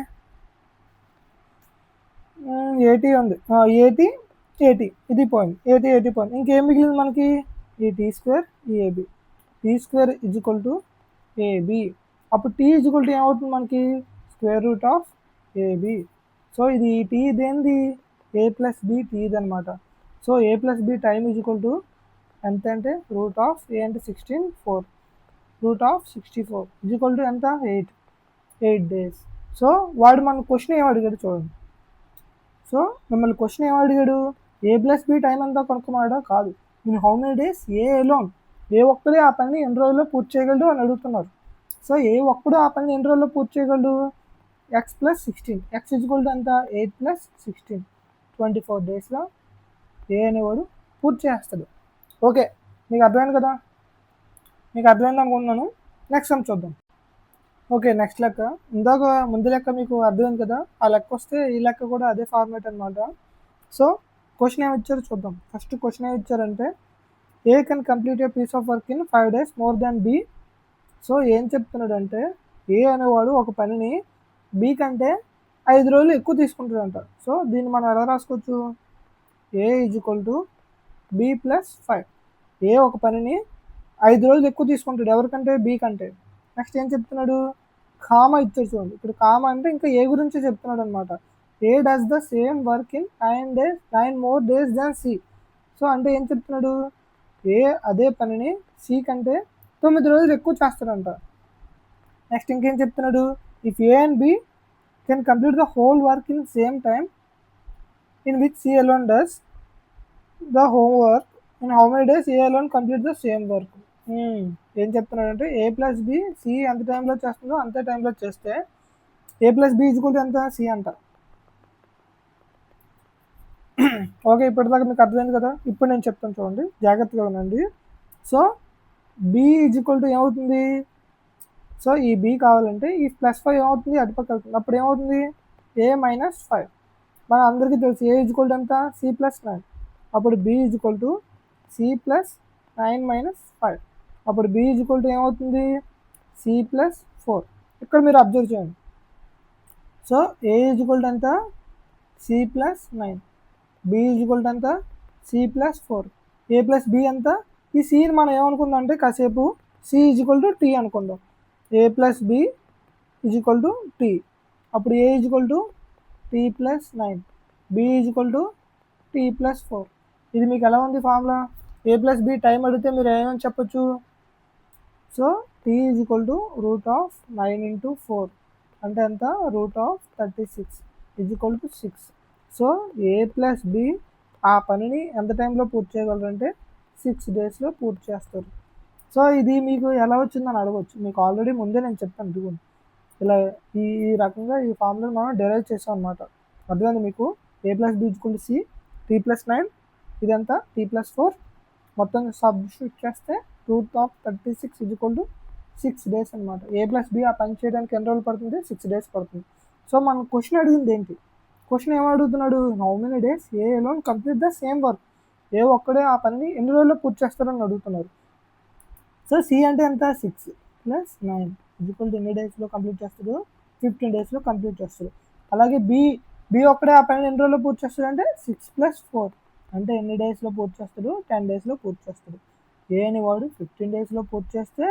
ఏటీ ఉంది, ఏటీ ఏటీ, ఇది పోయింది, ఏటీ పోయింది. ఇంకేం మిగిలింది మనకి, ఈ టీ స్క్వేర్, ఈ A B. T square equal to A B. అప్పుడు టీ ఈజ్వల్ టు ఏమవుతుంది మనకి, square root of A B. So ఇది ఈ టీ ఇదేంది, ఏ ప్లస్ బి టీది అనమాట. So A plus B time is equal to ఎంత అంటే రూట్ ఆఫ్ ఏ అంటే 16, 4 రూట్ ఆఫ్ 64 ఈజ్వల్ టు ఎంత, 8 days. సో వాడు మన క్వశ్చన్ ఏం అడిగాడు చూడండి. సో మిమ్మల్ని క్వశ్చన్ ఏం అడిగాడు, ఏ ప్లస్ బి టైం అంతా కనుక్కున్నాడా, కాదు, నేను how many days A alone, A ఒక్కడే ఆ పని ఎన్ని రోజుల్లో పూర్తి చేయగలడు అని అడుగుతున్నారు. సో ఏ ఒక్కడు ఆ పని ఎన్ని రోజుల్లో పూర్తి చేయగలడు, X plus 16, X equal to ఎంత, 8 + 16, 24 daysలో ఏ అనేవాడు పూర్తి చేస్తాడు. ఓకే, మీకు అర్థమైంది కదా, మీకు అర్థమైంది అనుకుంటున్నాను. నెక్స్ట్ సమ్ చూద్దాం. ఓకే, నెక్స్ట్ లెక్క, ఇందాక ముందు లెక్క మీకు అర్థమైంది కదా, ఆ లెక్క వస్తే ఈ లెక్క కూడా అదే ఫార్మేట్ అనమాట. సో క్వశ్చన్ ఏమి ఇచ్చారు చూద్దాం. ఫస్ట్ క్వశ్చన్ ఏమి ఇచ్చారంటే A can complete a piece of work in 5 days more than B. So ఏం చెప్తున్నాడంటే ఏ అనేవాడు ఒక పనిని బి కంటే 5 రోజులు ఎక్కువ తీసుకుంటాడంట. సో దీన్ని మనం ఎలా రాసుకోవచ్చు, ఏ ఈజ్వల్ టు బి ప్లస్ 5. ఏ ఒక పనిని 5 రోజులు ఎక్కువ తీసుకుంటాడు, ఎవరికంటే బి కంటే. నెక్స్ట్ ఏం చెప్తున్నాడు, కామా ఇచ్చాడు చూడండి. ఇప్పుడు కామా అంటే ఇంకా ఏ గురించి చెప్తున్నాడు అనమాట. A does the same work in 9 more days than C. So అంటే ఏం చెప్తున్నాడు, అదే పనిని సి కంటే 9 రోజులు ఎక్కువ చేస్తాడంట. నెక్స్ట్ ఇంకేం చెప్తున్నాడు, if A and B can complete the whole work in same time in which C alone does the home work in how many days A alone complete the same work. ఏం చెప్తున్నాడంటే ఏ plus B C ఎంత టైంలో చేస్తుందో అంతే టైంలో చేస్తే ఏ plus B equal ఎంత C అంట. ఓకే, ఇప్పటిదాకా మీకు అర్థమైంది కదా. ఇప్పుడు నేను చెప్తాను చూడండి, జాగ్రత్తగా ఉండండి. సో బి ఈజ్వల్ టు ఏమవుతుంది, సో ఈ బి కావాలంటే ఈ +5 ఏమవుతుంది అటుపక్క వెళ్తుంది, అప్పుడు ఏమవుతుంది ఏ -5. మన అందరికీ తెలుసు ఏ ఈజ్వల్ టు ఎంత C+9, అప్పుడు బి ఈజ్వల్ టు C+9 - 5, అప్పుడు బి ఈజ్వల్ టు ఏమవుతుంది C+4. ఇక్కడ మీరు అబ్జర్వ్ చేయండి. సో ఏ ఈజ్వల్ టు ఎంత C+9, బి ఈజ్వల్ టు ఎంత C+4, ఏ ప్లస్ బి ఎంత. ఈ సిని మనం ఏమనుకుందాం అంటే కాసేపు సి ఈజ్వల్ టు టీ అనుకుందాం, A plus B equal to T, అప్పుడు A equal to T+9, B equal to T+4. ఇది మీకు ఎలా ఉంది formula. A plus B time అడిగితే మీరు ఏమని చెప్పొచ్చు, సో టీ ఈజ్వల్ టు √9 × 4 అంటే ఎంత √36 is equal to 6. So A plus B ఆ పనిని ఎంత టైంలో పూర్తి చేయగలరంటే 6 డేస్లో పూర్తి చేస్తారు. సో ఇది మీకు ఎలా వచ్చిందని అడగవచ్చు, మీకు ఆల్రెడీ ముందే నేను చెప్పాను ఇదిగోండి, ఇలా ఈ రకంగా ఈ ఫార్ములా మనం డెరైవ్ చేసాం అనమాట. అర్థమైంది మీకు. A plus B equal to C, T+9 ఇదంతా T+4 మొత్తం సబ్స్టిట్యూట్ చేస్తే √36 ఈజ్వల్ టు 6 డేస్ అనమాట. ఏ ప్లస్ బి ఆ పని చేయడానికి ఎన్ని రోజులు పడుతుంది, 6 డేస్ పడుతుంది. సో మనం క్వశ్చన్ అడిగింది ఏంటి, క్వశ్చన్ ఏమడుగుతున్నాడు, how many days A alone complete the same work, A ఒక్కడే ఆ పనిని ఎన్ని రోజుల్లో పూర్తి చేస్తారని అడుగుతున్నారు. సో సి అంటే ఎంత 6 + 9 ఈజ్వల్ టు ఎన్ని డేస్లో కంప్లీట్ చేస్తాడు, 15 డేస్లో కంప్లీట్ చేస్తాడు. అలాగే బి ఒక్కడే ఆ పనిని ఎన్ని రోజుల్లో పూర్తి చేస్తాడు అంటే 6 + 4 అంటే ఎన్ని డేస్లో పూర్తి చేస్తాడు, 10 డేస్లో పూర్తి చేస్తాడు. ఏ అనేవాడు 15 డేస్లో పూర్తి చేస్తే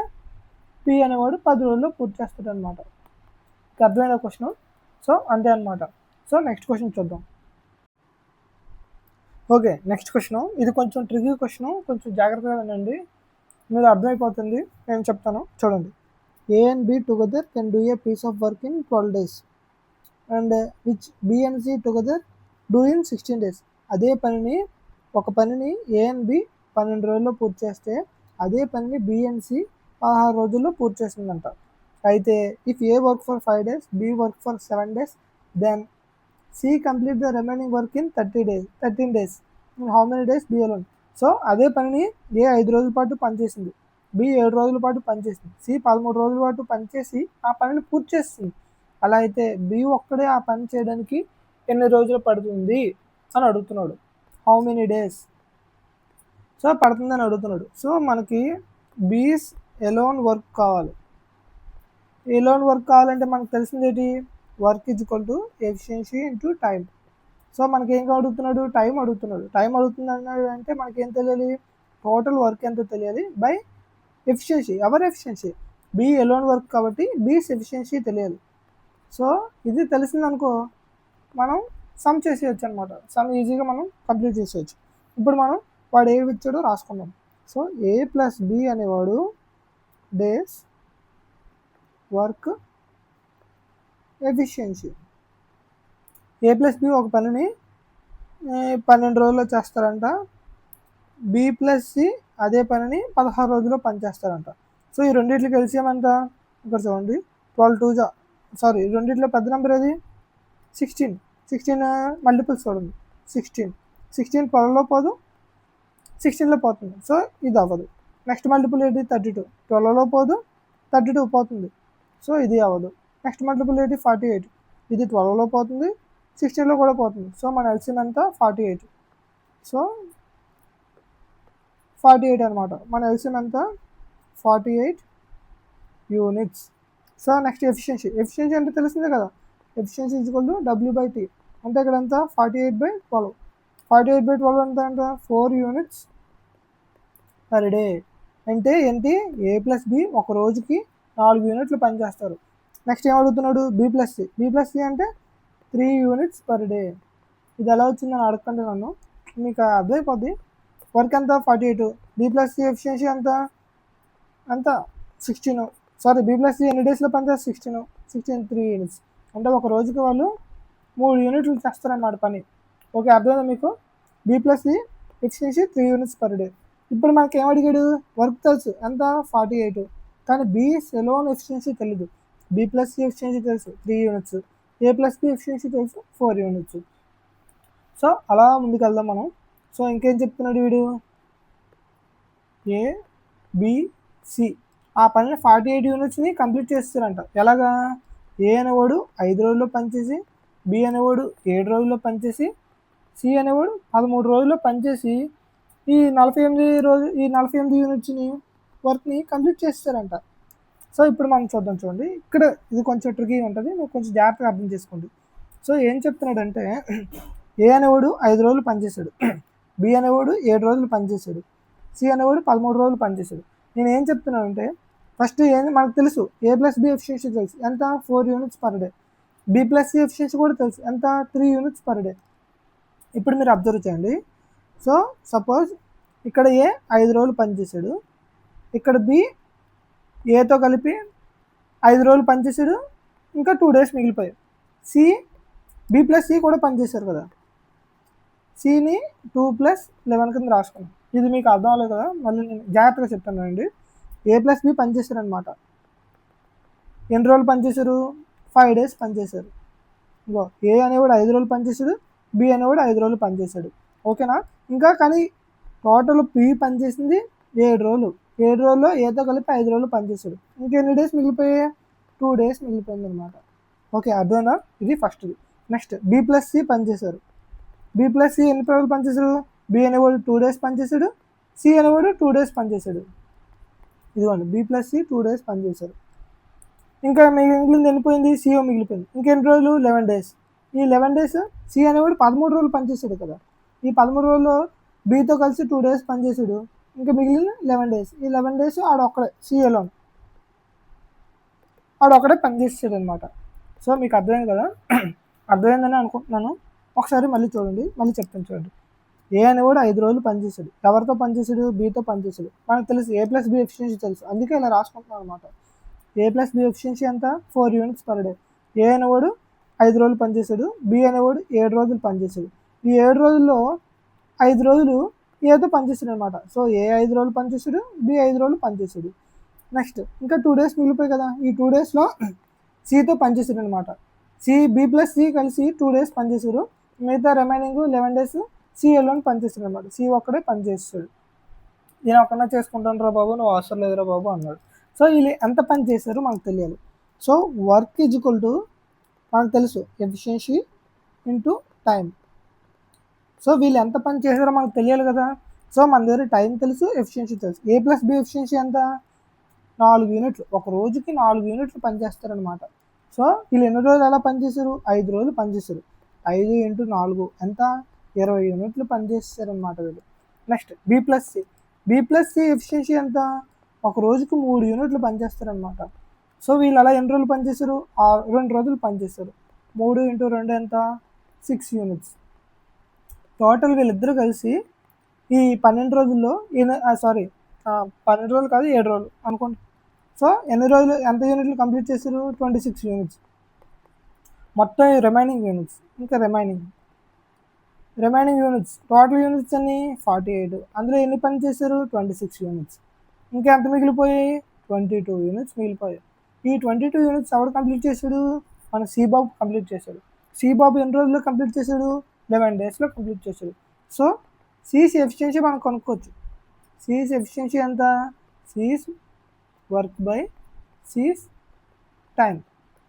పి అనేవాడు 10 రోజుల్లో పూర్తి చేస్తాడు అనమాట. అర్థమైన క్వశ్చన్. సో అంతే అనమాట. సో నెక్స్ట్ క్వశ్చన్ చూద్దాం. ఓకే, నెక్స్ట్ క్వశ్చన్ ఇది కొంచెం ట్రికీ క్వశ్చన్, కొంచెం జాగ్రత్తగా వినండి, మీరు అర్థమైపోతుంది. నేను చెప్తాను చూడండి. A and B together can do a piece of work in 12 days and which B and C together do in 16 days. అదే పనిని ఒక పనిని ఏ అండ్ బి 12 రోజుల్లో పూర్తి చేస్తే అదే పనిని బి అండ్ సి 16 రోజుల్లో పూర్తి చేసిందంట. అయితే if A work for 5 days, B work for 7 days, then C complete the remaining work in 13 days. In how many days B alone. So అదే పనిని ఏ 5 రోజుల పాటు పనిచేసింది, బి 7 రోజుల పాటు పనిచేసింది, సి 13 రోజుల పాటు పనిచేసి ఆ పనిని పూర్తి చేస్తుంది. అలా అయితే బి ఒక్కడే ఆ పని చేయడానికి ఎన్ని రోజులు పడుతుంది అని అడుగుతున్నాడు, హౌ మెనీ డేస్. సో పడుతుందని అడుగుతున్నాడు. సో మనకి బీస్ ఎలోన్ వర్క్ కావాలి. ఎలోన్ వర్క్ కావాలంటే మనకు తెలిసింది ఏంటి, work equal to efficiency into time. So మనకి ఏం అడుగుతున్నాడు, టైం అడుగుతున్నాడు. టైం అడుగుతున్నాడు అంటే మనకి ఏం తెలియాలి, టోటల్ వర్క్ ఎంతో తెలియాలి బై ఎఫిషియన్సీ. ఎవరి ఎఫిషియన్సీ, బి ఎలోన్ వర్క్ కాబట్టి బీస్ ఎఫిషియన్సీ తెలియాలి. సో ఇది తెలిసిందనుకో మనం సమ్ చేసేయచ్చు అనమాట, సమ్ ఈజీగా మనం కంప్లీట్ చేసేయచ్చు. ఇప్పుడు మనం వాడు ఏ ఇచ్చాడో రాసుకుందాం. సో ఏ ప్లస్ బి అనేవాడు డేస్ వర్క్ ఎఫిషియన్సీ. ఏ ప్లస్ బి ఒక పనిని 12 రోజుల్లో చేస్తారంట, బి ప్లస్ సి అదే పనిని 16 రోజుల్లో పనిచేస్తారంట. సో ఈ రెండింటికి ఎల్సిఎం ఎంత, ఇక్కడ చూడండి 12 2 రెండింటిలో పెద్ద నెంబర్ ఏది 16 మల్టిపుల్స్ చూడండి 16 12లో పోదు 16లో పోతుంది. సో ఇది అవ్వదు. నెక్స్ట్ మల్టిపుల్ ఏంటి 32, 12లో పోదు 32 పోతుంది. సో ఇది అవ్వదు. నెక్స్ట్ మల్టిపుల్ ఏంటి 48, ఇది 12లో పోతుంది 16లో కూడా పోతుంది. సో మన ఎల్సిఎం ఎంత 48. సో 48 అనమాట మన ఎల్సిఎం ఎంత 48 యూనిట్స్. సో నెక్స్ట్ ఎఫిషియన్సీ అంటే తెలిసిందే కదా, ఎఫిషియన్సీ ఈజ్వల్ టు W/T. అంటే ఇక్కడ ఎంత 48/12. 48/12 ఎంత అంటే 4 యూనిట్స్ పర్ డే. అంటే ఏంటి, ఏ ప్లస్ బి ఒక రోజుకి 4 యూనిట్లు పనిచేస్తారు. నెక్స్ట్ ఏం అడుగుతున్నాడు, బి ప్లస్ సి అంటే 3 యూనిట్స్ పర్ డే. ఇది ఎలా వచ్చిందని అడగండి నన్ను, మీకు అర్థమైపోద్ది. వర్క్ ఎంత 48, బి ప్లస్ సి ఎఫిషియన్సీ ఎంత 16, సారీ బి ప్లస్ సి ఎన్ని డేస్లో పనిచేస్తారు 16 3 యూనిట్స్, అంటే ఒక రోజుకి వాళ్ళు 3 యూనిట్లు చేస్తారన్నమాట పని. ఓకే, అర్థమైందా మీకు? B plus C efficiency 3 units per day. ఇప్పుడు మనకి ఏం అడిగాడు, వర్క్ తెలుసు ఎంత 48, కానీ బి సెలోన్ ఎఫిషియన్సీ తెలీదు. బి ప్లస్ సి ఎఫిషియన్సీ తెలుసు 3 units, A plus B efficiency తెలుసు 4 యూనిట్స్. సో అలా ముందుకు వెళ్దాం మనం. సో ఇంకేం చెప్తున్నాడు వీడు, ఏ బి సి ఆ పనిని 48 యూనిట్స్ని కంప్లీట్ చేస్తారంట. ఎలాగా, ఏ అనేవాడు 5 రోజుల్లో పనిచేసి, బి అనేవాడు 7 రోజుల్లో పనిచేసి, సి అనేవాడు 13 రోజుల్లో పనిచేసి ఈ 48 యూనిట్స్ని వర్క్ని కంప్లీట్ చేస్తారంట. సో ఇప్పుడు మనం చూడండి, ఇక్కడ ఇది కొంచెం ట్రికీ ఉంటుంది, నువ్వు కొంచెం జాగ్రత్తగా అర్థం చేసుకోండి. సో ఏం చెప్తున్నాడంటే, ఏ అనేవాడు 5 రోజులు పనిచేశాడు, బి అనేవాడు 7 రోజులు పనిచేశాడు, సి అనేవాడు 13 రోజులు పనిచేశాడు. నేను ఏం చెప్తున్నానంటే, ఫస్ట్ మనకు తెలుసు ఏ ప్లస్ బి ఎఫిషియన్సీ తెలుసు ఎంత 4 units per day, B plus C efficiency కూడా తెలుసు ఎంత 3 యూనిట్స్ పర్ డే. ఇప్పుడు మీరు అబ్జర్వ్ చేయండి. సో సపోజ్ ఇక్కడ ఏ 5 రోజులు పనిచేశాడు, ఇక్కడ బి ఏతో కలిపి 5 రోజులు పనిచేశాడు, ఇంకా 2 డేస్ మిగిలిపోయాయి. సి బి ప్లస్ సి కూడా పనిచేశారు కదా, సిని 2 + 11 కింద రాసుకున్నాం. ఇది మీకు అర్థం అవ్వలేదు కదా, మళ్ళీ నేను జాగ్రత్తగా చెప్తాను అండి. ఏ ప్లస్ బి పనిచేశారు అనమాట. ఎన్ని రోజులు పనిచేశారు, 5 డేస్ పనిచేశారు. ఇంకో ఏ అనేవాడు 5 రోజులు పనిచేశాడు, బి అనేవాడు 5 రోజులు పనిచేశాడు. ఓకేనా, ఇంకా కానీ టోటల్ బి పనిచేసింది 7 రోజులు, 7 రోజుల్లో ఏతో కలిపి 5 రోజులు పనిచేశాడు, ఇంకెన్ని డేస్ మిగిలిపోయాయి 2 డేస్ మిగిలిపోయింది అనమాట. ఓకే, అర్థమైనా, ఇది ఫస్ట్ది. నెక్స్ట్ బి ప్లస్ సి పనిచేశారు, బి ప్లస్ సి ఎన్ని రోజులు పనిచేశాడు, బి అనేవాడు 2 డేస్ పనిచేశాడు, సి అనేవాడు 2 డేస్ పనిచేశాడు. ఇదిగోండి బి ప్లస్ సి 2 డేస్ పనిచేశారు, ఇంకా మిగిలింది వెళ్ళిపోయింది, సిఓ మిగిలిపోయింది, ఇంకెన్ని రోజులు 11 డేస్. ఈ 11 డేస్ సి అనేవాడు 13 రోజులు పనిచేశాడు కదా, ఈ 13 రోజుల్లో బితో కలిసి 2 డేస్ పనిచేశాడు, ఇంకా మిగిలిన 11 డేస్. ఈ 11 డేస్ ఆడొక్కడే సిఏలో ఆడొక్కడే పనిచేసాడు అనమాట. సో మీకు అర్థమైంది కదా, అర్థమైందని అనుకుంటున్నాను. ఒకసారి మళ్ళీ చూడండి, మళ్ళీ చెప్తాను చూడండి. ఏ అనేవాడు 5 రోజులు పనిచేశాడు, ఎవరితో పనిచేశాడు, బితో పనిచేశాడు. మనకు తెలుసు ఏ ప్లస్ బి ఎఫిషియన్సీ తెలుసు, అందుకే ఇలా రాసుకుంటున్నాం అనమాట. ఏ ప్లస్ బి ఎఫిషియన్సీ ఎంత 4 యూనిట్స్ పర్ డే. ఏ అనేవాడు 5 రోజులు పనిచేశాడు, బి అనేవాడు 7 రోజులు పనిచేశాడు. ఈ 7 రోజుల్లో 5 రోజులు ఏతో పనిచేశాడు అనమాట. సో ఏ 5 రోజులు పనిచేశాడు, బి 5 రోజులు పనిచేశాడు. నెక్స్ట్ ఇంకా 2 డేస్ మిగిలిపోయి కదా, ఈ 2 డేస్లో సితో పనిచేశాడు అనమాట. బి ప్లస్ సి కలిసి 2 డేస్ పనిచేశారు, మిగతా రిమైనింగ్ 11 డేస్ సిఏలోని పనిచేశాడు అనమాట. సి ఒక్కడే పనిచేస్తాడు. నేను ఒక్కడే చేసుకుంటాను రా బాబు, నువ్వు అవసరం లేదురా బాబు అన్నాడు. సో వీళ్ళు ఎంత పని చేశారో మనకు తెలియాలి. So work is equal to మనకు తెలుసు ఎఫిషియన్సీ ఇంటూ టైం. సో వీళ్ళు ఎంత పని చేశారో మనకు తెలియాలి కదా. సో మన దగ్గర టైం తెలుసు, ఎఫిషియన్సీ తెలుసు. ఏ ప్లస్ బి ఎఫిషియన్సీ ఎంత 4 యూనిట్లు, ఒక రోజుకి 4 యూనిట్లు పనిచేస్తారనమాట. సో వీళ్ళు ఎన్ని రోజులు ఎలా పనిచేశారు, 5 రోజులు పనిచేశారు. 5 × 4 ఎంత 20 యూనిట్లు పనిచేస్తారనమాట వీళ్ళు. Next B plus C, B plus C efficiency ఎంత, ఒక రోజుకి 3 యూనిట్లు పనిచేస్తారనమాట. సో వీళ్ళు అలా ఎన్ని రోజులు పనిచేశారు, 2 రోజులు పనిచేశారు. 3 × 2 ఎంత 6 యూనిట్స్. టోటల్ వీళ్ళిద్దరూ కలిసి ఈ 12 రోజుల్లో 12 రోజులు కాదు 7 రోజులు అనుకోండి. సో ఎన్ని రోజులు ఎంత యూనిట్లు కంప్లీట్ చేశారు, 26 యూనిట్స్. మొత్తం రిమైనింగ్ యూనిట్స్, ఇంకా రిమైనింగ్ యూనిట్స్ టోటల్ యూనిట్స్ అన్ని 48, అందులో ఎన్ని పని చేశారు 26 యూనిట్స్. ఇంకా ఎంత మిగిలిపోయాయి 22 యూనిట్స్ మిగిలిపోయాయి. ఈ 22 యూనిట్స్ ఎవరు కంప్లీట్ చేశాడు, మన సిబాబు కంప్లీట్ చేశాడు. సిబాబు ఎన్ని రోజుల్లో కంప్లీట్ చేశాడు, 11 డేస్లో కంప్లీట్ చేశాడు. సో సిఈసి ఎఫిషియన్సీ మనం కనుక్కోవచ్చు. సిఈసి ఎఫిషియన్సీ ఎంత, సిఈస్ వర్క్ బై సిఈస్ టైం.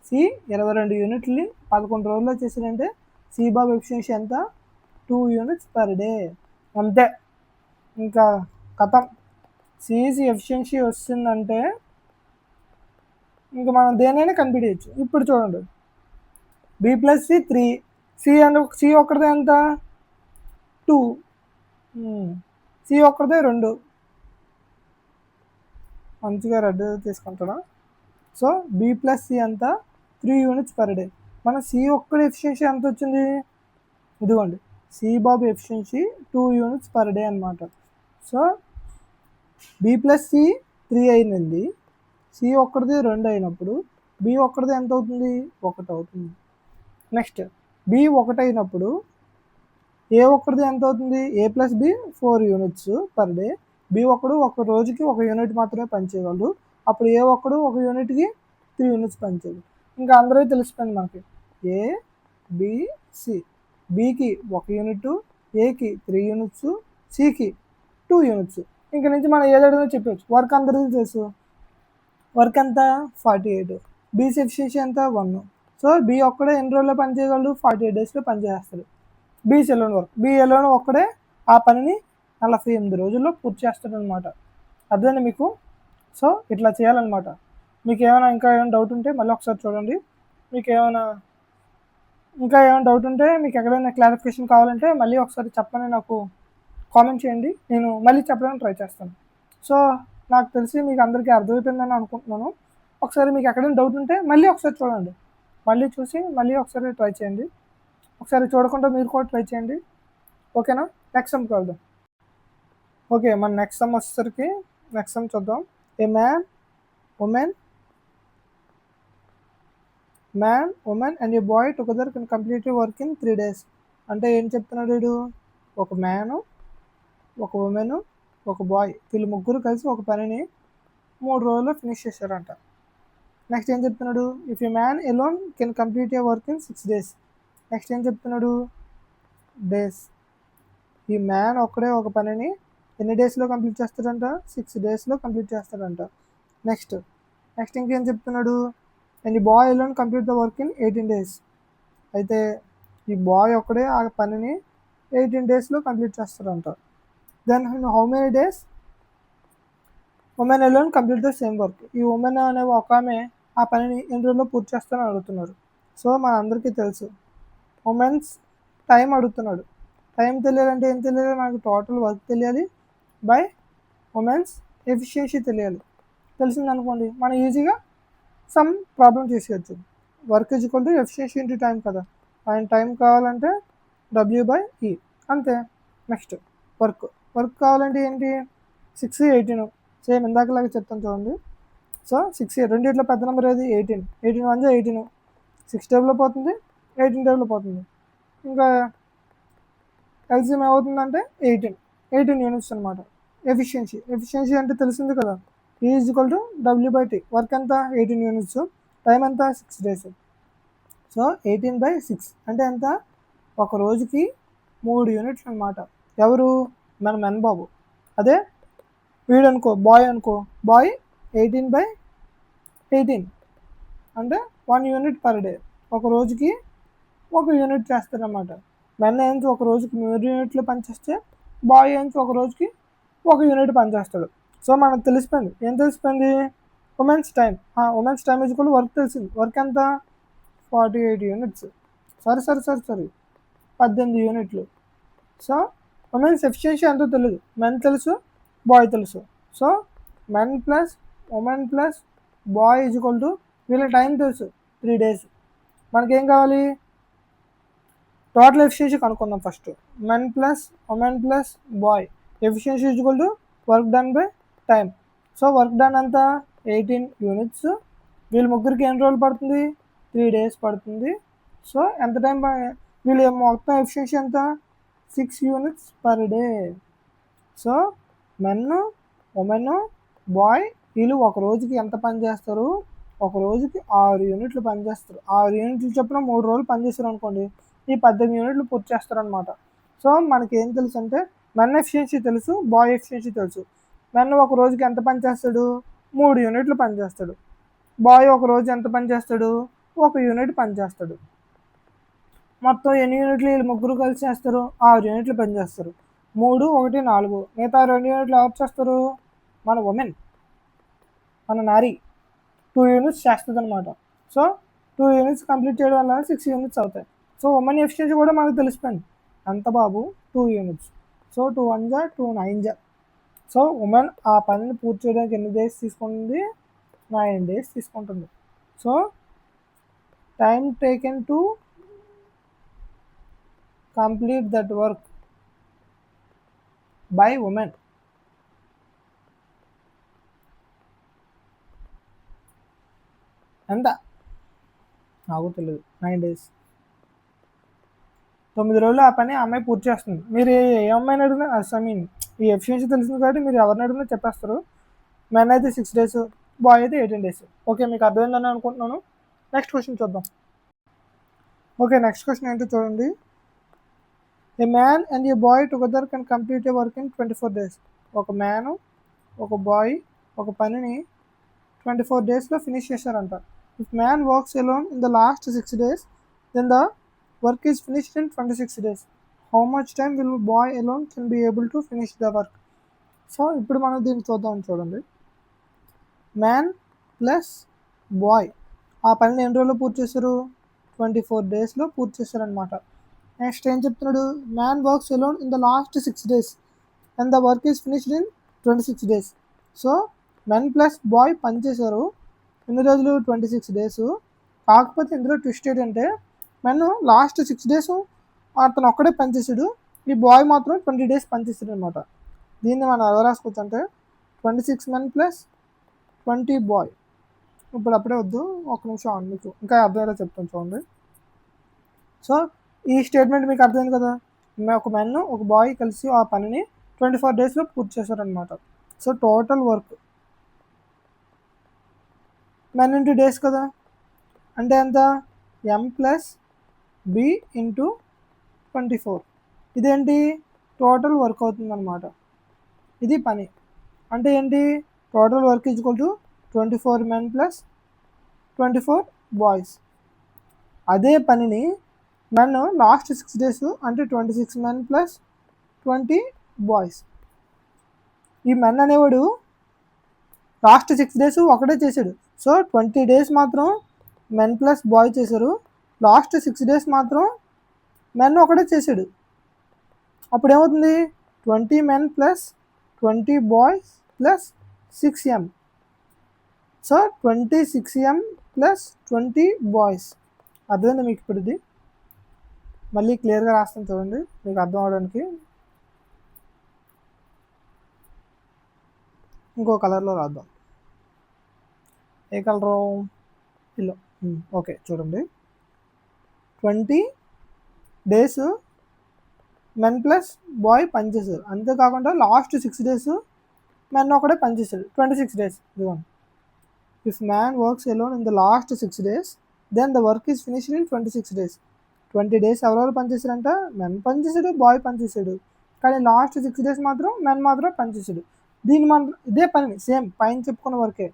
సి 22 యూనిట్లని 11 రోజుల్లో చేశాడంటే సిబాబు ఎఫిషియన్సీ ఎంత 2 యూనిట్స్ పర్ డే. అంతే, ఇంకా కథం. సిఈసి ఎఫిషియన్సీ వస్తుందంటే ఇంకా మనం దేనైనా కనిపెట్టవచ్చు. ఇప్పుడు చూడండి, బి ప్లస్ సి 3, సి ఒక్కరిదే ఎంత 2, సి ఒక్కరిదే 2. మంచిగా రెడ్ తీసుకుంటాడా. సో బి ప్లస్ సి ఎంత 3 యూనిట్స్ పర్ డే. మన సి ఒక్కడి ఎఫిషియన్సీ ఎంత వచ్చింది, ఇదిగోండి సి బాబు ఎఫిషియన్సీ 2 యూనిట్స్ పర్ డే అనమాట. సో బి ప్లస్ సి 3 అయినది, సి ఒక్కడిది 2 అయినప్పుడు బి ఒక్కడిది ఎంత అవుతుంది? 1 అవుతుంది. నెక్స్ట్ బి 1 అయినప్పుడు ఏ ఒక్కడిది ఎంత అవుతుంది? A plus B 4 units per day. B ఒక్కడు ఒక రోజుకి 1 యూనిట్ మాత్రమే పనిచేయగలడు. అప్పుడు ఏ ఒక్కడు 1 యూనిట్కి 3 యూనిట్స్ పనిచేయగలడు. ఇంకా అందరూ తెలిసిపోయింది మనకి. ఏ బి సి, బికి 1 యూనిట్, ఏకి 3 యూనిట్స్, సికి 2 యూనిట్స్. ఇంక నుంచి మనం ఏదైనా చెప్పవచ్చు. వర్క్ అందరికీ తెలుసు. వర్క్ ఎంత? 48. బీసీ ఎఫిషియన్సీ ఎంత? 1. సో బి ఒక్కడే ఎన్ని రోజుల్లో పనిచేయగలడు? 48 డేస్లో పనిచేస్తాడు. బి సెలూన్ వర్క్, బి ఎలోన్ ఒక్కడే ఆ పనిని 48 రోజుల్లో పూర్తి చేస్తాడు అనమాట. అర్థమైంది మీకు? సో ఇట్లా చేయాలన్నమాట. మీకు ఏమైనా ఇంకా ఏమైనా డౌట్ ఉంటే మళ్ళీ ఒకసారి చూడండి. మీకు ఏమైనా డౌట్ ఉంటే, మీకు ఎక్కడైనా క్లారిఫికేషన్ కావాలంటే మళ్ళీ ఒకసారి చెప్పని నాకు కామెంట్ చేయండి. నేను మళ్ళీ చెప్పడానికి ట్రై చేస్తాను. సో నాకు తెలిసి మీకు అందరికీ అర్థమైపోయిందని అనుకుంటున్నాను. ఒకసారి మీకు ఎక్కడైనా డౌట్ ఉంటే మళ్ళీ ఒకసారి చూడండి. మళ్ళీ చూసి మళ్ళీ ఒకసారి ట్రై చేయండి. ఒకసారి చూడకుండా మీరు కూడా ట్రై చేయండి. ఓకేనా? నెక్స్ట్ సమ్కి వెళ్దాం. ఓకే, మన నెక్స్ట్ సమ్ వచ్చేసరికి నెక్స్ట్ సమ్ చూద్దాం. A man, women and A boy together can complete work in 3 days. అంటే ఏం చెప్తున్నాడు వీడు? ఒక మ్యాను, ఒక ఉమెన్, ఒక బాయ్, వీళ్ళు ముగ్గురు కలిసి ఒక పనిని 3 రోజుల్లో ఫినిష్ చేశారంట. నెక్స్ట్ ఏం చెప్తున్నాడు? If A man alone can complete a work in 6 days. Next ఏం చెప్తున్నాడు? డేస్. ఈ మ్యాన్ ఒక్కడే ఒక పనిని ఎన్ని డేస్లో కంప్లీట్ చేస్తాడంట? 6 daysలో కంప్లీట్ చేస్తాడంట. నెక్స్ట్ ఇంకేం చెప్తున్నాడు? అండ్ ఈ boy alone complete the work in 18 days. అయితే ఈ బాయ్ ఒక్కడే ఆ పనిని 18 daysలో కంప్లీట్ చేస్తాడంట. Then how many days women alone complete the same work. ఈ ఉమెన్ అనే ఒక ఆమె ఆ పనిని ఎన్ని రోజుల్లో పూర్తి చేస్తారని అడుగుతున్నారు. సో మన అందరికీ తెలుసు, ఉమెన్స్ టైం అడుగుతున్నాడు. టైం తెలియాలంటే ఏం తెలియాలి? మనకు టోటల్ వర్క్ తెలియాలి బై ఉమెన్స్ ఎఫిషియన్సీ తెలియాలి. తెలిసింది అనుకోండి, మనం ఈజీగా సమ్ ప్రాబ్లం చేసేయచ్చు. Work is equal to efficiency into time కదా. ఆయన టైం కావాలంటే W/E అంతే. నెక్స్ట్ వర్క్ కావాలంటే ఏంటి? 6, 18. సేమ్ ఇందాకలాగా చెప్తాను చూడండి. సో 6 రెండిట్లో పెద్ద నెంబర్ ఏది? 18. 18 1 18, 6 టేబుల్లో పోతుంది, 18 టేబుల్లో పోతుంది. ఇంకా ఎల్సిఎం ఏమవుతుందంటే 18 యూనిట్స్ అనమాట. ఎఫిషియన్సీ అంటే తెలిసింది కదా, E is equal to W/T. Work ఎంత? 18 యూనిట్స్, టైం ఎంత? 6 days. సో 18/6 అంటే ఎంత? ఒక రోజుకి 3 యూనిట్లు అనమాట. ఎవరు? మన మెన్ బాబు. అదే వీడు అనుకో, బాయ్ 18/18 అంటే 1 యూనిట్ పర్ డే. ఒక రోజుకి 1 యూనిట్ చేస్తారనమాట. మెన్ ఏంచి ఒక రోజుకి 3 యూనిట్లు పనిచేస్తే, బాయ్ ఏంచి ఒక రోజుకి 1 యూనిట్ పనిచేస్తాడు. సో మనకు తెలిసిపోయింది. ఏం తెలిసిపోయింది? Women's time is equal work తెలిసింది. వర్క్ ఎంత? 48 యూనిట్స్. సారీ 18 యూనిట్లు. సో ఉమెన్స్ ఎఫిషియన్సీ ఎంతో తెలియదు. మెన్ తెలుసు, బాయ్ తెలుసు. So men plus women plus boy is equal to వీళ్ళ టైం తెలుసు 3 days. మనకేం కావాలి? టోటల్ ఎఫిషియన్సీ కనుక్కుందాం first. Men plus women plus boy efficiency is equal to work done by time. So work done ఎంత? 18 units. వీళ్ళు ముగ్గురికి ఎన్ని రోజులు పడుతుంది? 3 days పడుతుంది. సో ఎంత టైం? వీళ్ళు మొత్తం ఎఫిషియన్సీ ఎంత? 6 units per day. So men, women, boy వీళ్ళు ఒక రోజుకి ఎంత పని చేస్తారు? ఒక రోజుకి 6 యూనిట్లు పనిచేస్తారు. 6 యూనిట్లు చొప్పున 3 రోజులు పనిచేస్తారు అనుకోండి, ఈ 18 యూనిట్లు పూర్తి చేస్తారనమాట. సో మనకి ఏం తెలుసు అంటే మెన్ ఎఫిషియన్సీ తెలుసు, బాయ్ ఎఫిషియన్సీ తెలుసు. మెన్ ఒక రోజుకి ఎంత పని చేస్తాడు? 3 యూనిట్లు పనిచేస్తాడు. బాయ్ ఒక రోజు ఎంత పని చేస్తాడు? 1 యూనిట్ పనిచేస్తాడు. మొత్తం ఎన్ని యూనిట్లు వీళ్ళు ముగ్గురు కలిసి చేస్తారు? 6 యూనిట్లు పనిచేస్తారు. 3, 1, 4. మిగతా 2 యూనిట్లు ఎవరు చేస్తారు? మన ఉమెన్, మన నారి 2 యూనిట్స్ చేస్తుంది అనమాట. సో 2 యూనిట్స్ కంప్లీట్ చేయడం వల్ల 6 యూనిట్స్ అవుతాయి. సో ఉమెన్ ఎఫిషియన్సీ కూడా మనకు తెలిసిపోయింది. ఎంత బాబు? 2 యూనిట్స్. సో 2 1 జా 2 9 జా. సో ఉమెన్ ఆ పనిని పూర్తి చేయడానికి ఎన్ని డేస్ తీసుకుంటుంది? 9 days తీసుకుంటుంది. So time taken to complete that work by women ఎంత నాకు తెలియదు. 9 days, 9 రోజులు ఆ పని ఆ అమ్మాయి పూర్తి చేస్తుంది. మీరు ఏ అమ్మాయిని అడిగినా ఐ మీన్ ఈ ఎఫిషియన్సీ తెలిసింది కాబట్టి మీరు ఎవరిని అడిగినా చెప్పేస్తారు. మెన్ అయితే 6 days, బాయ్ అయితే 18 days. ఓకే, మీకు అర్థమైందని అనుకుంటున్నాను. నెక్స్ట్ క్వశ్చన్ చూద్దాం. ఓకే, నెక్స్ట్ క్వశ్చన్ ఏంటో చూడండి. A man and A boy together can complete a work in 24 days. ఒక మ్యాన్ ఒక బాయ్ ఒక పనిని 24 daysలో ఫినిష్ చేశారంట. If man works alone in the last 6 days, then the work is finished in 26 days. How much time will boy alone can be able to finish the work? So ఇప్పుడు మనం దీన్ని చూద్దాం. చూడండి, man plus bye ఆ పనిని ఎన్ని రోజుల్లో పూర్తి చేశారు? 24 daysలో పూర్తి చేశారనమాట. నెక్స్ట్ ఏం చెప్తున్నాడు? Man works alone in the last 6 days and the work is finished in 26 days. So men plus boy పని చేశారు ఎన్ని రోజులు? 26 days. కాకపోతే ఇందులో ట్విస్ట్ ఏంటంటే మెన్ లాస్ట్ 6 days అతను ఒక్కడే పనిచేసాడు, ఈ బాయ్ మాత్రం 20 days పనిచేసాడు అనమాట. దీన్ని మనం ఎలా రాసుకోవచ్చు అంటే 26 men ప్లస్ 20 బాయ్. ఇప్పుడు అప్పుడే వద్దు, ఒక నిమిషం మీకు ఇంకా అర్థమయ్యేలా చెప్తాను చూడండి. సో ఈ స్టేట్మెంట్ మీకు అర్థమైంది కదా, ఒక మెన్ ఒక బాయ్ కలిసి ఆ పనిని 24 daysలో పూర్తి చేశారనమాట. So total work men into days కదా, అంటే ఎంత? ఎం ప్లస్ బి ఇంటూ 24. ఇదేంటి? టోటల్ వర్క్ అవుతుంది అనమాట. ఇది పని అంటే ఏంటి? Total work equal to 24 men plus 24 boys. అదే పనిని మెన్ లాస్ట్ 6 days అంటే 26 men ప్లస్ 20 బాయ్స్. ఈ మెన్ అనేవాడు లాస్ట్ 6 days ఒకటే చేశాడు. సో 20 days మాత్రం మెన్ ప్లస్ బాయ్ చేశారు, లాస్ట్ 6 days మాత్రం మెన్ ఒకటే చేశాడు. అప్పుడు ఏమవుతుంది? 20 men plus 20 boys plus 6m. So 26m plus 20 boys. అర్థమైంది మీకు? ఇప్పుడు ఇది మళ్ళీ క్లియర్గా రాస్తాను చూడండి మీకు అర్థం అవడానికి. ఇంకో కలర్లో రాద్దాం. ఏ కలరు? ఇల్లు. ఓకే, చూడండి, 20 days మెన్ ప్లస్ బాయ్ పనిచేశారు. అంతేకాకుండా లాస్ట్ 6 days మెన్ ఒకడే పనిచేశాడు, 26 days. ఇదిగోండి, if man works alone in the last 6 days, then the work is finished in 26 days. 20 days ఎవరెవరు పనిచేశారంట? మెన్ పనిచేశాడు, బాయ్ పనిచేశాడు. కానీ లాస్ట్ 6 days మాత్రం మెన్ మాత్రం పనిచేశాడు. దీన్ని మనం ఇదే పని సేమ్ పైన చెప్పుకున్న వర్కే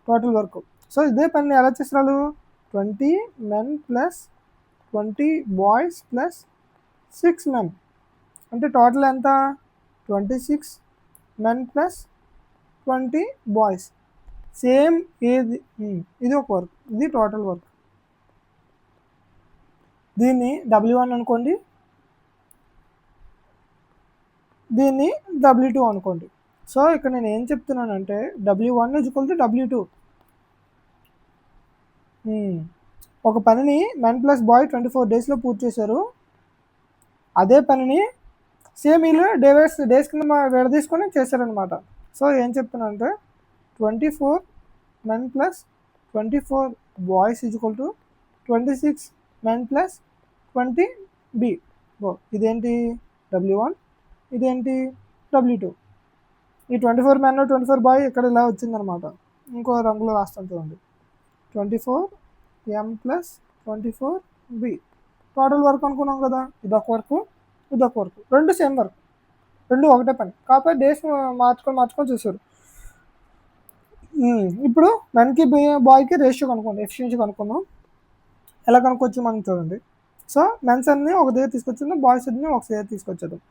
టోటల్ వర్క్. సో ఇదే పని ఎలా చేస్తారు? 20 men plus 20 boys plus 6 men అంటే టోటల్ ఎంత? 26 men ప్లస్ 20 బాయ్స్. సేమ్ ఇది ఒక వర్క్, ఇది టోటల్ వర్క్. దీన్ని W1 అనుకోండి, దీన్ని W2 అనుకోండి. సో ఇక్కడ నేను ఏం చెప్తున్నానంటే W1 = W2. ఒక పనిని మెన్ ప్లస్ బాయ్ 24 daysలో పూర్తి చేశారు. అదే పనిని సేమ్ వీళ్ళు డేస్ కింద విడదీసుకొని చేశారనమాట. సో ఏం చెప్తున్నానంటే 24 men plus 24 boys = 26 men plus 20 B. ఇదేంటి? W1, ఇదేంటి? W2. ఈ 24 men 24 బాయ్ ఇక్కడ ఇలా వచ్చిందనమాట. ఇంకో రంగులో రాస్తాను చూడండి, 24m plus 24b. Total work అనుకున్నాం కదా, ఇదొక వర్క్ ఇదొక వర్క్, రెండు సేమ్ వర్క్, రెండు ఒకటే పని, కాకపోతే డేస్ మార్చుకొని చూసారు. ఇప్పుడు మెన్కి బాయ్కి రేషియో కనుక్కోండి, ఎఫిషియన్సీ కనుక్కుందాం. ఎలా కనుక్కోవచ్చు మనం చూడండి. సో మెన్స్ అన్ని ఒక దగ్గర తీసుకొచ్చింది, బాయ్స్ అన్ని ఒక దగ్గర తీసుకొచ్చేద్దాం.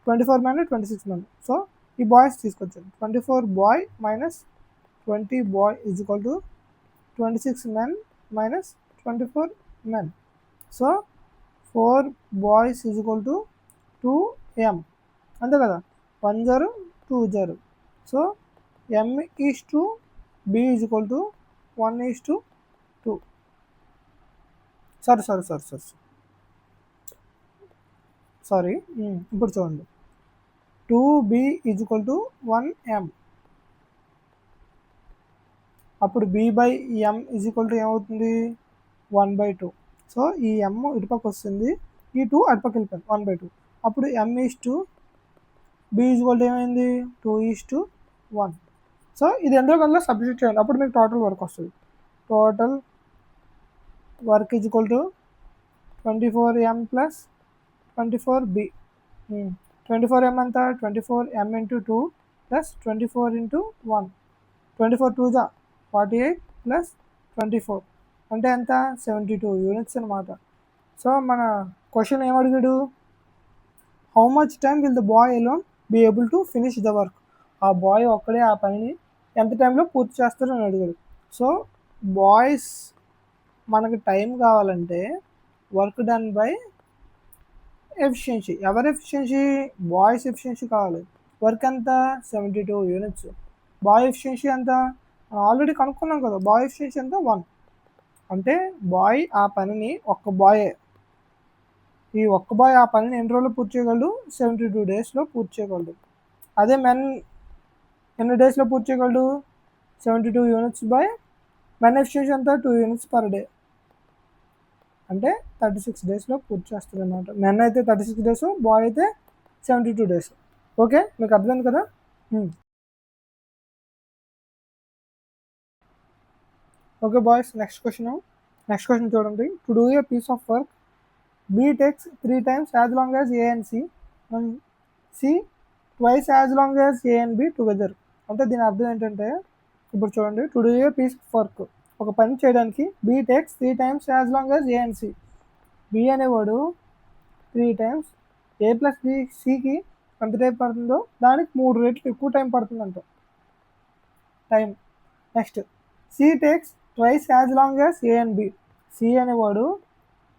24 men 26 men. సో ఈ బాయ్స్ తీసుకొచ్చాడు, 24 boy minus 20 boy = 26 men minus 24 men. So 4 boys = 2m, అంతే కదా, 1 0 2 0. So m/b = 1/2. సారీ ఇప్పుడు చూడండి, 2b = 1m, అప్పుడు B/M = ఏమవుతుంది 1/2. సో ఈ M ఇటుపక్క వస్తుంది, ఈ 2 అటుపక్క వెళ్ళిపోయింది 1/2. అప్పుడు M/B ఏమైంది 2:1. సో ఇది ఎంతో కన్నా సబ్స్టిట్యూట్ చేయండి, అప్పుడు మీకు టోటల్ వర్క్ వస్తుంది. Total work = 24M + 24B. 24M ఎంత 24M × 2 + 24 × 1. 24 2 జా 48 + 24 అంటే ఎంత 72 యూనిట్స్ అనమాట. సో మన క్వశ్చన్ ఏమడిగాడు, how much time will the boy alone be able to finish the work. ఆ బాయ్ ఒక్కడే ఆ పనిని ఎంత టైంలో పూర్తి చేస్తారు అని అడిగాడు. సో బాయ్స్ మనకు టైం కావాలంటే వర్క్ డన్ బై ఎఫిషియన్సీ. ఎవరి ఎఫిషియన్సీ, బాయ్స్ ఎఫిషియన్సీ కావాలి. వర్క్ ఎంత 72 యూనిట్స్. బాయ్ ఎఫిషియన్సీ ఎంత ఆల్రెడీ కనుక్కున్నాం కదా, బాయ్ ఎఫిషియన్సీ ఎంత 1. అంటే బాయ్ ఆ పనిని ఈ ఒక్క బాయ్ ఆ పనిని ఎన్ని రోజుల్లో పూర్తి చేయగలడు 72 డేస్లో పూర్తి చేయగలడు. అదే మెన్ ఎన్ని డేస్లో పూర్తి చేయగలడు 72 యూనిట్స్ బై మెన్ ఎఫిషియన్సీ ఎంత 2 యూనిట్స్ పర్ డే, అంటే 36 డేస్లో పూర్తి చేస్తుంది అన్నమాట. మెన్ అయితే 36 డేస్, బాయ్ అయితే 72 డేస్. ఓకే, మీకు అర్థమైంది కదా. ఓకే బాయ్స్, నెక్స్ట్ క్వశ్చన్ చూడండి. To do a piece of work B takes 3 times as long as A and C and C twice as long as A and B together. అంటే దీని అర్థం ఏంటంటే, ఇప్పుడు చూడండి, to do a piece of work, ఒక పని చేయడానికి B takes 3 times as long as A and C. B అనేవాడు 3 times A + B Cకి ఎంత టైం పడుతుందో దానికి 3 రెట్లు ఎక్కువ టైం పడుతుందంట time. Next C takes twice as long as A and B. C అనేవాడు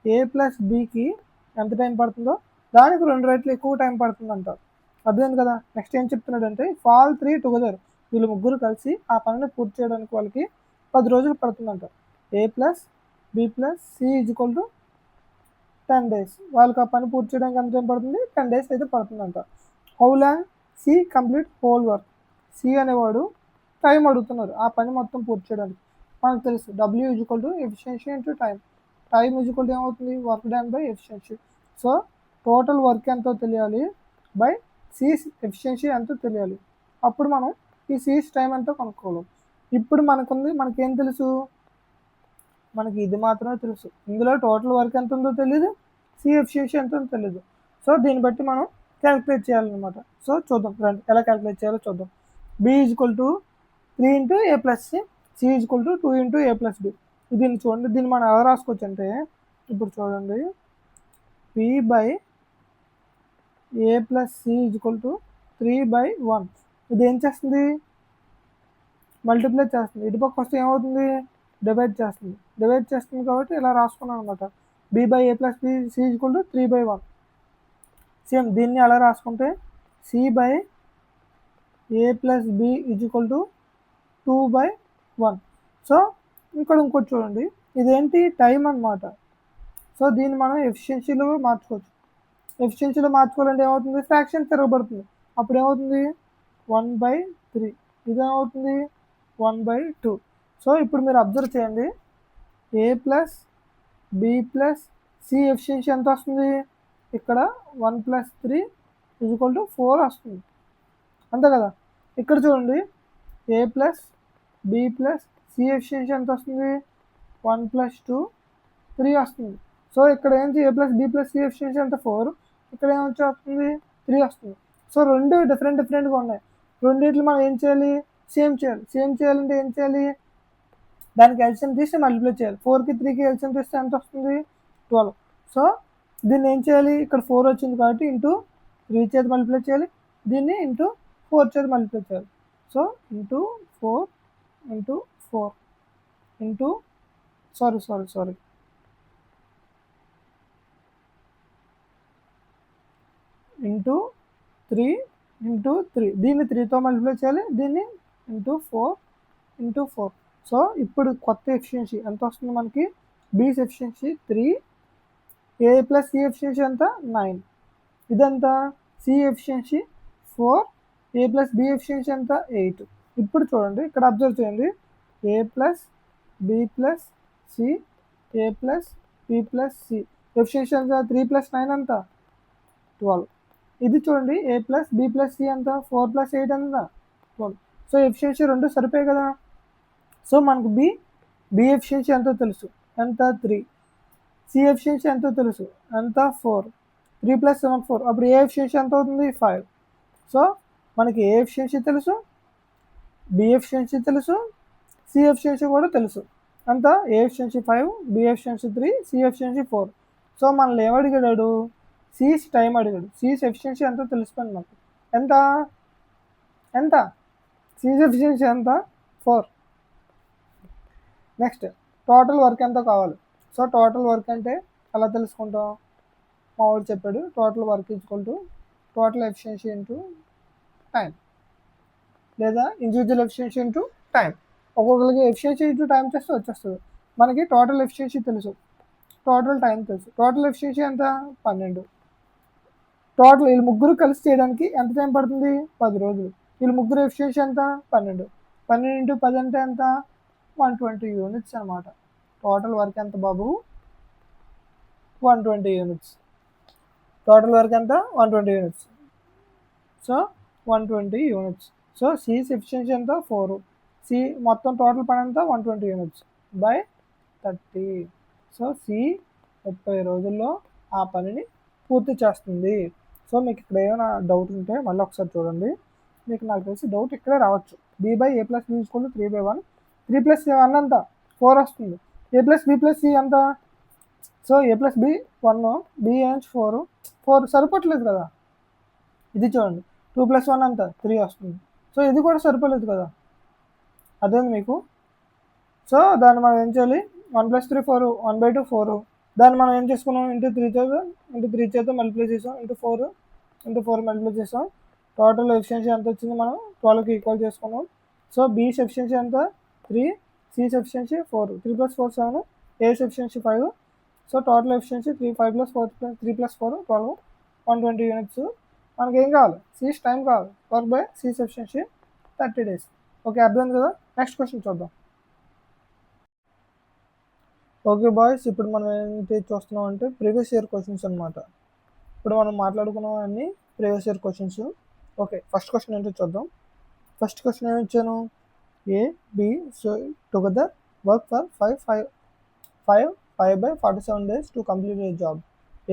A + Bకి ఎంత టైం పడుతుందో దానికి 2 రెట్లు ఎక్కువ టైం పడుతుందంట. అర్థమైంది కదా. నెక్స్ట్ ఏం చెప్తున్నాడంటే, ఫాల్ 3 టుగెదర్, వీళ్ళు ముగ్గురు కలిసి ఆ పనిని పూర్తి చేయడానికి వాళ్ళకి 10 రోజులు పడుతుందంట. A + B + C = 10 days. వాళ్ళకి ఆ పని పూర్తి చేయడానికి ఎంత టైం పడుతుంది 10 days అయితే పడుతుందంట. How long C complete whole work. C అనేవాడు టైం అడుగుతున్నారు ఆ పని మొత్తం పూర్తి చేయడానికి. మనకు తెలుసు W = ఎఫిషియన్సీ × టైం. టైం = ఏమవుతుంది work done by efficiency. So total work ఎంతో తెలియాలి బై సీస్ ఎఫిషియన్సీ ఎంతో తెలియాలి, అప్పుడు మనం ఈ సీస్ టైం ఎంతో కనుక్కోవాలి. ఇప్పుడు మనకేం తెలుసు, మనకి ఇది మాత్రమే తెలుసు. ఇందులో టోటల్ వర్క్ ఎంత ఉందో తెలియదు, సి ఎఫిషియన్సీ ఎంత ఉందో తెలియదు. సో దీన్ని బట్టి మనం క్యాలిక్యులేట్ చేయాలన్నమాట. సో చూద్దాం రండి ఎలా క్యాలిక్యులేట్ చేయాలో చూద్దాం. B = 3 × A + C, C = 2 × A + B. దీన్ని చూడండి, దీన్ని మనం ఎలా రాసుకోవచ్చు అంటే, ఇప్పుడు చూడండి, P/A + C = 3/1. ఇది ఏం చేస్తుంది మల్టిప్లై చేస్తుంది, ఇటుపక్క వస్తే ఏమవుతుంది డివైడ్ చేస్తుంది కాబట్టి ఇలా రాసుకున్నాను అనమాట. B/A + B C = 3/1. సేమ్ దీన్ని అలా రాసుకుంటే C/A + B = 2/1. సో ఇక్కడ ఇంకోటి చూడండి, ఇదేంటి టైం అన్నమాట. సో దీన్ని మనం ఎఫిషియన్సీలో మార్చుకోవచ్చు. ఎఫిషియన్సీలో మార్చుకోవాలంటే ఏమవుతుంది, ఫ్రాక్షన్ తిరగబడుతుంది, అప్పుడు ఏమవుతుంది 1/3. ఇదేమవుతుంది 1/2. సో ఇప్పుడు మీరు అబ్జర్వ్ చేయండి, A + B + C ఎఫిషియన్సీ ఎంత వస్తుంది, ఇక్కడ 1 + 3 = 4 వస్తుంది, అంతే కదా. ఇక్కడ చూడండి, A + B + C ఎఫిషియన్సీ ఎంత వస్తుంది 1 + 2 3 వస్తుంది. సో ఇక్కడ ఏంటి A + B + C ఎఫిషియన్సీ ఎంత 4, ఇక్కడ ఏమొచ్చి వస్తుంది 3 వస్తుంది. సో రెండు డిఫరెంట్గా ఉన్నాయి. రెండింటిని మనం ఏం చేయాలి, సేమ్ చేయాలంటే ఏం చేయాలి, దానికి ఎల్సిఎం తీసి మల్టిప్లై చేయాలి. 4కి 3కి ఎల్సిఎం తీస్తే ఎంత వస్తుంది 12. సో దీన్ని ఏం చేయాలి, ఇక్కడ 4 వచ్చింది కాబట్టి ఇంటూ 3 చేతి మల్టిప్లై చేయాలి, దీన్ని ఇంటూ 4 చేతి మల్టిప్లై చేయాలి. So into 4 into 4 into sorry into 3 into 3, దీన్ని 3తో మల్టిప్లై చేయాలి, దీన్ని ఇంటూ 4 ఇంటూ 4. సో ఇప్పుడు కొత్త ఎఫిషియన్సీ ఎంత వస్తుంది మనకి, బీస్ ఎఫిషియన్సీ 3, A + C ఎఫిషియన్సీ ఎంత 9, ఇదంతా C efficiency 4, A + B efficiency ఎంత 8. ఇప్పుడు చూడండి, ఇక్కడ అబ్జర్వ్ చేయండి, A plus B plus C A plus B plus C efficiency ఎంత 3 + 9 ఎంత 12. ఇది చూడండి A plus B plus C ఎంత 4 + 8 ఎంత 12. సో ఎఫిషియన్సీ రెండు సరిపోయాయి కదా. సో మనకు బి ఎఫిషియన్సీ ఎంతో తెలుసు ఎంత 3, సి ఎఫిషియన్సీ ఎంతో తెలుసు ఎంత 4, 3 + 7 4. అప్పుడు ఏ ఎఫిషియన్సీ ఎంత అవుతుంది 5. సో మనకి ఏ ఎఫిషియన్సీ తెలుసు, బి ఎఫిషియన్సీ తెలుసు, సి ఎఫిషియన్సీ కూడా తెలుసు. అంత A efficiency 5, B efficiency 3, C efficiency 4. So మనల్ని ఏమడిగాడు, సీస్ టైం అడిగాడు. సీస్ ఎఫిషియన్సీ ఎంతో తెలుసుకుంది మాకు. ఎంత ఎంత సీస్ ఎఫిషియన్సీ ఎంత 4. నెక్స్ట్ టోటల్ వర్క్ ఎంత కావాలి. సో టోటల్ వర్క్ అంటే అలా తెలుసుకుంటాం. మావాడు చెప్పాడు total work = total efficiency into time, లేదా ఇండివిజువల్ ఎఫిషియన్సీ ఇంటూ టైం. ఒక్కొక్కరికి ఎఫిషియన్సీ ఇంటూ టైం చేస్తే వచ్చేస్తుంది. మనకి టోటల్ ఎఫిషియన్సీ తెలుసు, టోటల్ టైం తెలుసు. టోటల్ ఎఫిషియన్సీ ఎంత 12. టోటల్ వీళ్ళు ముగ్గురు కలిసి చేయడానికి ఎంత టైం పడుతుంది 10 రోజులు. వీళ్ళు ముగ్గురు ఎఫిషియన్సీ ఎంత 12. 12 × 10 అంటే ఎంత 120 యూనిట్స్ అనమాట. టోటల్ వర్క్ ఎంత బాబు 120 యూనిట్స్. టోటల్ వర్క్ ఎంత 120 units. So 120 units. So C's efficiency ఎంత 4. సి మొత్తం టోటల్ పని ఎంత 120 యూనిట్స్ బై 30. సో సి 30 రోజుల్లో ఆ పనిని పూర్తి చేస్తుంది. సో మీకు ఇక్కడ ఏమైనా డౌట్ ఉంటే మళ్ళీ ఒకసారి చూడండి. మీకు నాకు తెలిసి డౌట్ ఇక్కడే రావచ్చు. B by A plus B = 3/1. 3 + 1 ఎంత 4 వస్తుంది. A plus B plus C ఎంత. So A plus B 1, B నుంచి 4 సరిపోవట్లేదు కదా. ఇది చూడండి 2 + 1 ఎంత 3 వస్తుంది. సో ఇది కూడా సరిపోలేదు కదా, అదేంది మీకు. సో దాన్ని మనం ఏం చేయాలి 1 + 3 4, 1/2 4. దాన్ని మనం ఏం చేసుకున్నాం ఇంటూ 3 చేత మల్టిప్లై చేసాం, ఇంటూ 4 మల్టిప్లై చేసాం. టోటల్ ఎఫిషియన్సీ ఎంత వచ్చింది మనం 12కి ఈక్వల్ చేసుకున్నాం. సో బీస్ ఎఫిషియన్సీ ఎంత 3, C's efficiency 4, 3 + 4 7, A's efficiency 5. So total efficiency 5 + 4 3 + 4 12, 120 units. మనకి ఏం కావాలి సిస్ టైం కావాలి. Work by C's efficiency 30 days. Okay అర్థమైంది కదా. నెక్స్ట్ క్వశ్చన్ చూద్దాం. ఓకే బాయ్స్, ఇప్పుడు మనం ఏంటి చూస్తున్నాం అంటే ప్రీవియస్ ఇయర్ క్వశ్చన్స్ అనమాట. ఇప్పుడు మనం మాట్లాడుకున్నాం అన్ని previous year questions. Okay first question ఏంటో చూద్దాం. ఫస్ట్ క్వశ్చన్ ఏమి ఇచ్చాను, A B so together work for 5/47 days to complete a job.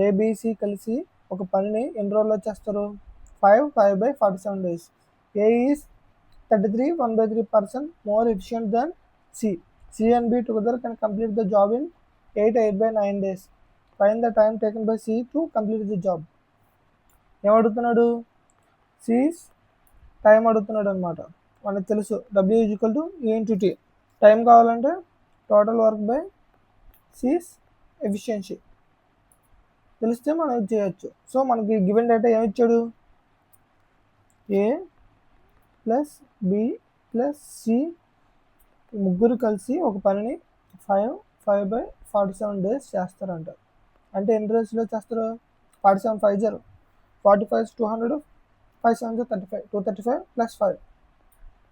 ABC కలిసి ఒక పనిని ఎన్ని రోజుల్లో చేస్తారు 5/47 days. A is 33 1/3% more efficient then C. C and B together can complete the job in 8/9 days. Find the time taken by C to complete the job. ఏమడుగుతున్నాడు C's time అడుగుతున్నాడు అనమాట. మనకు తెలుసు W = E/T. టైం కావాలంటే total work by C's efficiency తెలిస్తే మనం ఇది చేయొచ్చు. సో మనకి గివెన్ డేటా ఏమి ఇచ్చాడు, ఏ ప్లస్ బి ప్లస్ సి ముగ్గురు కలిసి ఒక పనిని 5/47 days చేస్తారంట. అంటే ఎన్ని రోజుల్లో చేస్తారు 47 5 0 45 200 5 7 35 235 + 5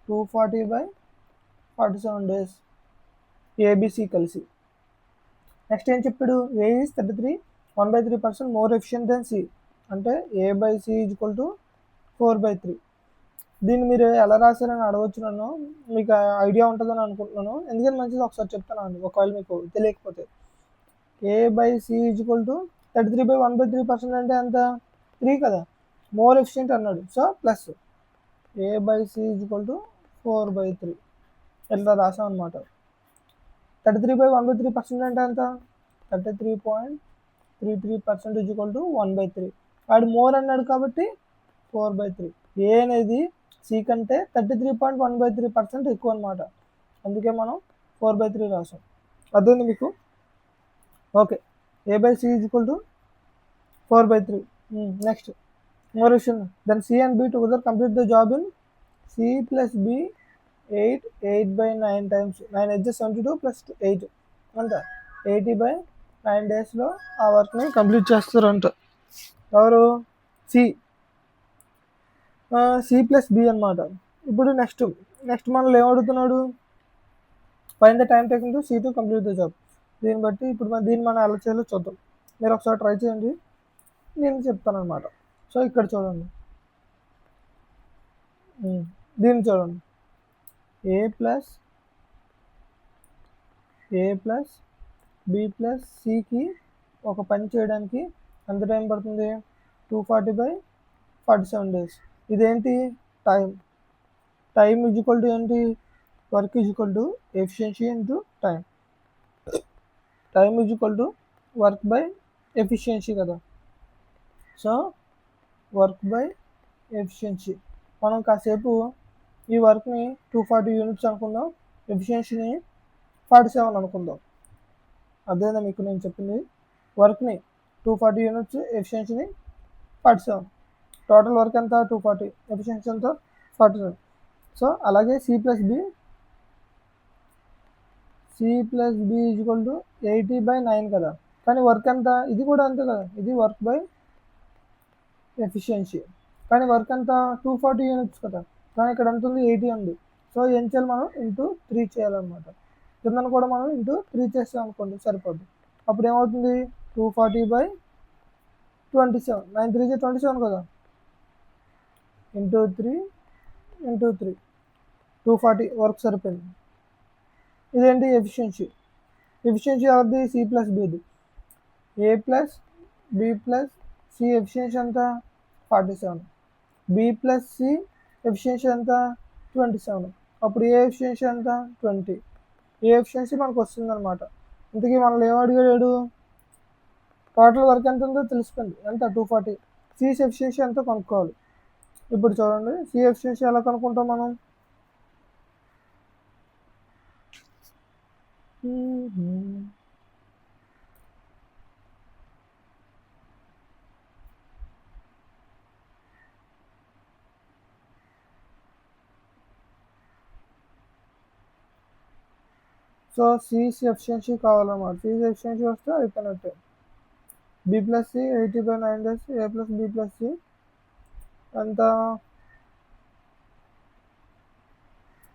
240/47 days ఏబిసి కలిసి. నెక్స్ట్ ఏం చెప్పాడు, A is 33 1/3% more efficient then C. అంటే A/C = 4/3. దీన్ని మీరు ఎలా రాశారని అడగవచ్చు నన్ను. మీకు ఐడియా ఉంటుందని అనుకుంటున్నాను. ఎందుకని మంచిది ఒకసారి చెప్తాను అండి, ఒకవేళ మీకు తెలియకపోతే. A/C = 33/1/3% అంటే ఎంత 3 కదా, మోర్ ఎఫిషియంట్ అన్నాడు. సో ప్లస్ A/C = 4/3 ఎట్లా రాసాం అనమాట. 33/1/3% అంటే ఎంత 33.33% = 1/3. వాడు మోర్ అన్నాడు కాబట్టి 4/3. ఏ అనేది సి కంటే 33.1/3% ఎక్కువ అనమాట. అందుకే మనం 4/3 రాసాం. అర్థమైంది మీకు. Okay A/C = 4/3. నెక్స్ట్ మోర్ విషయం then C and B together complete the job in C + B 8/9 times 9 edges 72 + 8 అంత 80/9 daysలో ఆ వర్క్ని కంప్లీట్ చేస్తారంట. ఎవరు సి ప్లస్ బి అనమాట. ఇప్పుడు నెక్స్ట్ మనల్ని ఏమడుగుతున్నాడు, find the time taking to C to complete the job. దీన్ని బట్టి ఇప్పుడు దీన్ని మనం ఎలా చేయాలో చూద్దాం. మీరు ఒకసారి ట్రై చేయండి, నేను చెప్తాను అనమాట. సో ఇక్కడ చూడండి, దీన్ని చూడండి, ఏ ప్లస్ బి ప్లస్ సికి ఒక పని చేయడానికి ఎంత టైం పడుతుంది? 240/47 days. ఇదేంటి? టైం ఈజ్ ఈక్వల్ టు ఏంటి? Work is equal to efficiency into time is equal to work by efficiency కదా. సో వర్క్ బై ఎఫిషియన్సీ, మనం కాసేపు ఈ వర్క్ని 240 units అనుకుందాం, ఎఫిషియన్సీని 47 అనుకుందాం. అదేనా మీకు నేను చెప్పింది? వర్క్ని 240 units, ఎఫిషియన్సీని 47. టోటల్ వర్క్ ఎంత? 240, ఎఫిషియన్సీ ఎంత? 47. సో అలాగే C plus B is equal to 80/9 కదా. కానీ వర్క్ ఎంత? ఇది కూడా అంతే కదా, ఇది వర్క్ బై ఎఫిషియన్సీ. కానీ వర్క్ ఎంత? 240 units కదా, కానీ ఇక్కడ ఎంత ఉంది? 80 ఉంది. సో ఏం చేయాలి మనం? ఇంటూ 3 చేయాలన్నమాట. కిందను కూడా మనం ఇంటూ 3 చేస్తాం అనుకోండి, సరిపోద్ది. అప్పుడు ఏమవుతుంది? 240/27, 9 3 27 కదా, ఇంటూ 3 240 వర్క్ సరిపోయింది. ఇదేంటి? ఎఫిషియన్సీ ఎవరిది? సి ప్లస్ బిది. A plus B plus C efficiency ఎంత? 47. బి ప్లస్ సి ఎఫిషియన్సీ ఎంత? 27. అప్పుడు ఏ ఎఫిషియన్సీ ఎంత? 20. ఏ ఎఫిషియన్సీ మనకు వస్తుంది అనమాట. ఇంతకీ మనల్ని ఏం అడిగాడు? టోటల్ వర్క్ ఎంత ఉందో తెలిసిపోయింది, ఎంత? 240. సి ఎఫిషియన్సీ ఎంత కనుక్కోవాలి. ఇప్పుడు చూడండి, సి ఎఫిషియన్సీ ఎలా కనుక్కుంటాం మనం? సో సి ఎఫిషియన్సీ కావాలన్నమాట. సి ఎఫిషియన్సీ వస్తే అయిపోయినట్టే. B plus C 80/9 days, A plus B plus C ఎంత?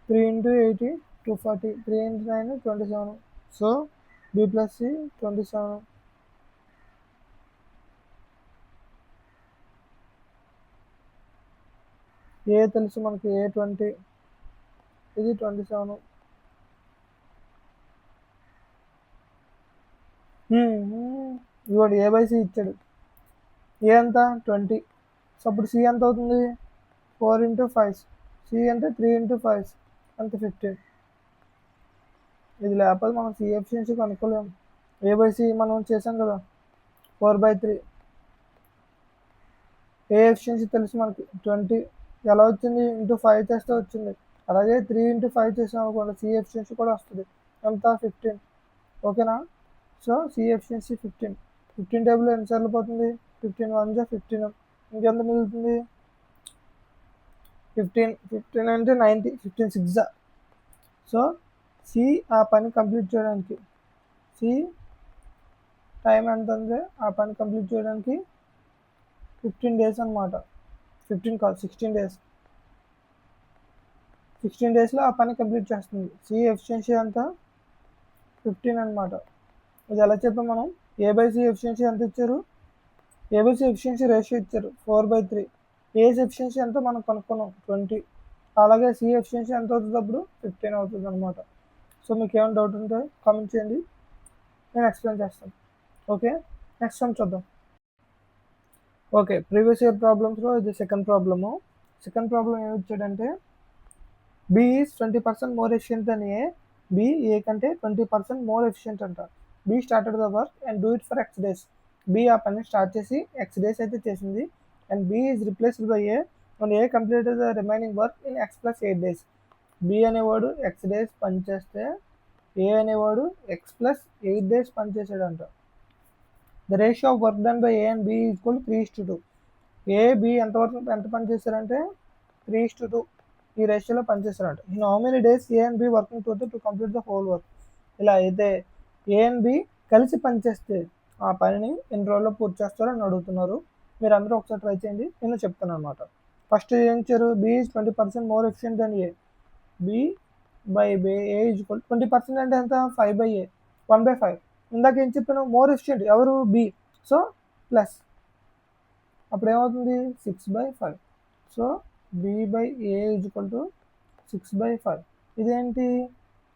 3 into 80 240, 3 into 9 27. So B plus C 27. A తెలుసు మనకి, ఏ 20, ఇది 27. ఇవాడు ఏ బై సి ఇచ్చాడు. ఏ ఎంత? 20. సో అప్పుడు సి ఎంత అవుతుంది? 4 into 5. సి అంటే 3 into 5 అంటే 15. ఇది లేకపోతే మనం సి ఎఫిషియన్సీ కనుక్కోలేము. ఏ బై సి మనం చేసాం కదా, 4/3. ఏ ఎఫిషియన్సీ తెలుసు మనకి, 20. ఎలా వచ్చింది? ఇంటూ 5 చేస్తే వచ్చింది. అలాగే 3 into 5 చేసాం అనుకోండి, సి ఎఫిషియన్సీ కూడా వస్తుంది. ఎంత? 15. ఓకేనా? So C efficiency 15. 15 టేబుల్ ఎన్నిసార్లు పోతుంది? 15 1 15. ఇంకెంత మిగులుతుంది? 15 అంటే 90, 15 6. సో సి ఆ పని కంప్లీట్ చేయడానికి, సి టైం ఎంత ఉంది ఆ పని కంప్లీట్ చేయడానికి? 15 days అనమాట. 15 కాదు, 16 days. 16 daysలో ఆ పని కంప్లీట్ చేస్తుంది. సి ఎఫిషియన్సీ అంతా 15 అనమాట. ఇది ఎలా చెప్పాం మనం? ఏ బై సి ఎఫిషియన్సీ ఎంత ఇచ్చారు? ఏ బై సి ఎఫిషియన్సీ రేషియో ఇచ్చారు 4/3. ఏ ఎఫిషియన్సీ ఎంతో మనం కనుక్కున్నాం, 20. అలాగే సి ఎఫిషియన్సీ ఎంత అవుతుంది? అప్పుడు 15 అవుతుంది అనమాట. సో మీకు ఏమైనా డౌట్ ఉంటే కామెంట్ చేయండి, నేను ఎక్స్ప్లెయిన్ చేస్తాను. ఓకే, నెక్స్ట్ సమ్ చూద్దాం. ఓకే, ప్రీవియస్ ఇయర్ ప్రాబ్లమ్స్లో ఇది సెకండ్ ప్రాబ్లము. సెకండ్ ప్రాబ్లం ఏమి ఇచ్చాడంటే, B is 20% more efficient than A. B A కంటే 20% మోర్ ఎఫిషియంట్ అంట. B started the work and do it for X days. B ఆ పని start చేసి ఎక్స్ డేస్ అయితే చేసింది. And B is replaced by A and A completed the remaining work in X plus 8 days. B అనేవాడు X days పనిచేస్తే A అనేవాడు X plus 8 days పనిచేసాడంట. The ratio of work done by A and B equal 3:2. A B ఎంత పని చేశారంటే 3:2 ఈ రేషియోలో పనిచేస్తారంట. In how many days A and B working together to complete the whole work. ఇలా అయితే ఏ అండ్ బి కలిసి పనిచేస్తే ఆ పనిని ఎన్ని రోజుల్లో పూర్తి చేస్తారో అని అడుగుతున్నారు. మీరు అందరూ ఒకసారి ట్రై చేయండి, నేను చెప్తాను అనమాట. ఫస్ట్ ఏం ఇచ్చారు? B is 20% more efficient than A. B by by A equal 20% అంటే ఎంత 5/a 1/5. ఇందాక ఏం చెప్పాను మోర్ ఎఫిషియంట్ ఎవరు బి. సో ప్లస్ అప్పుడు ఏమవుతుంది 6/5. So b/a equal to 6/5. ఇదేంటి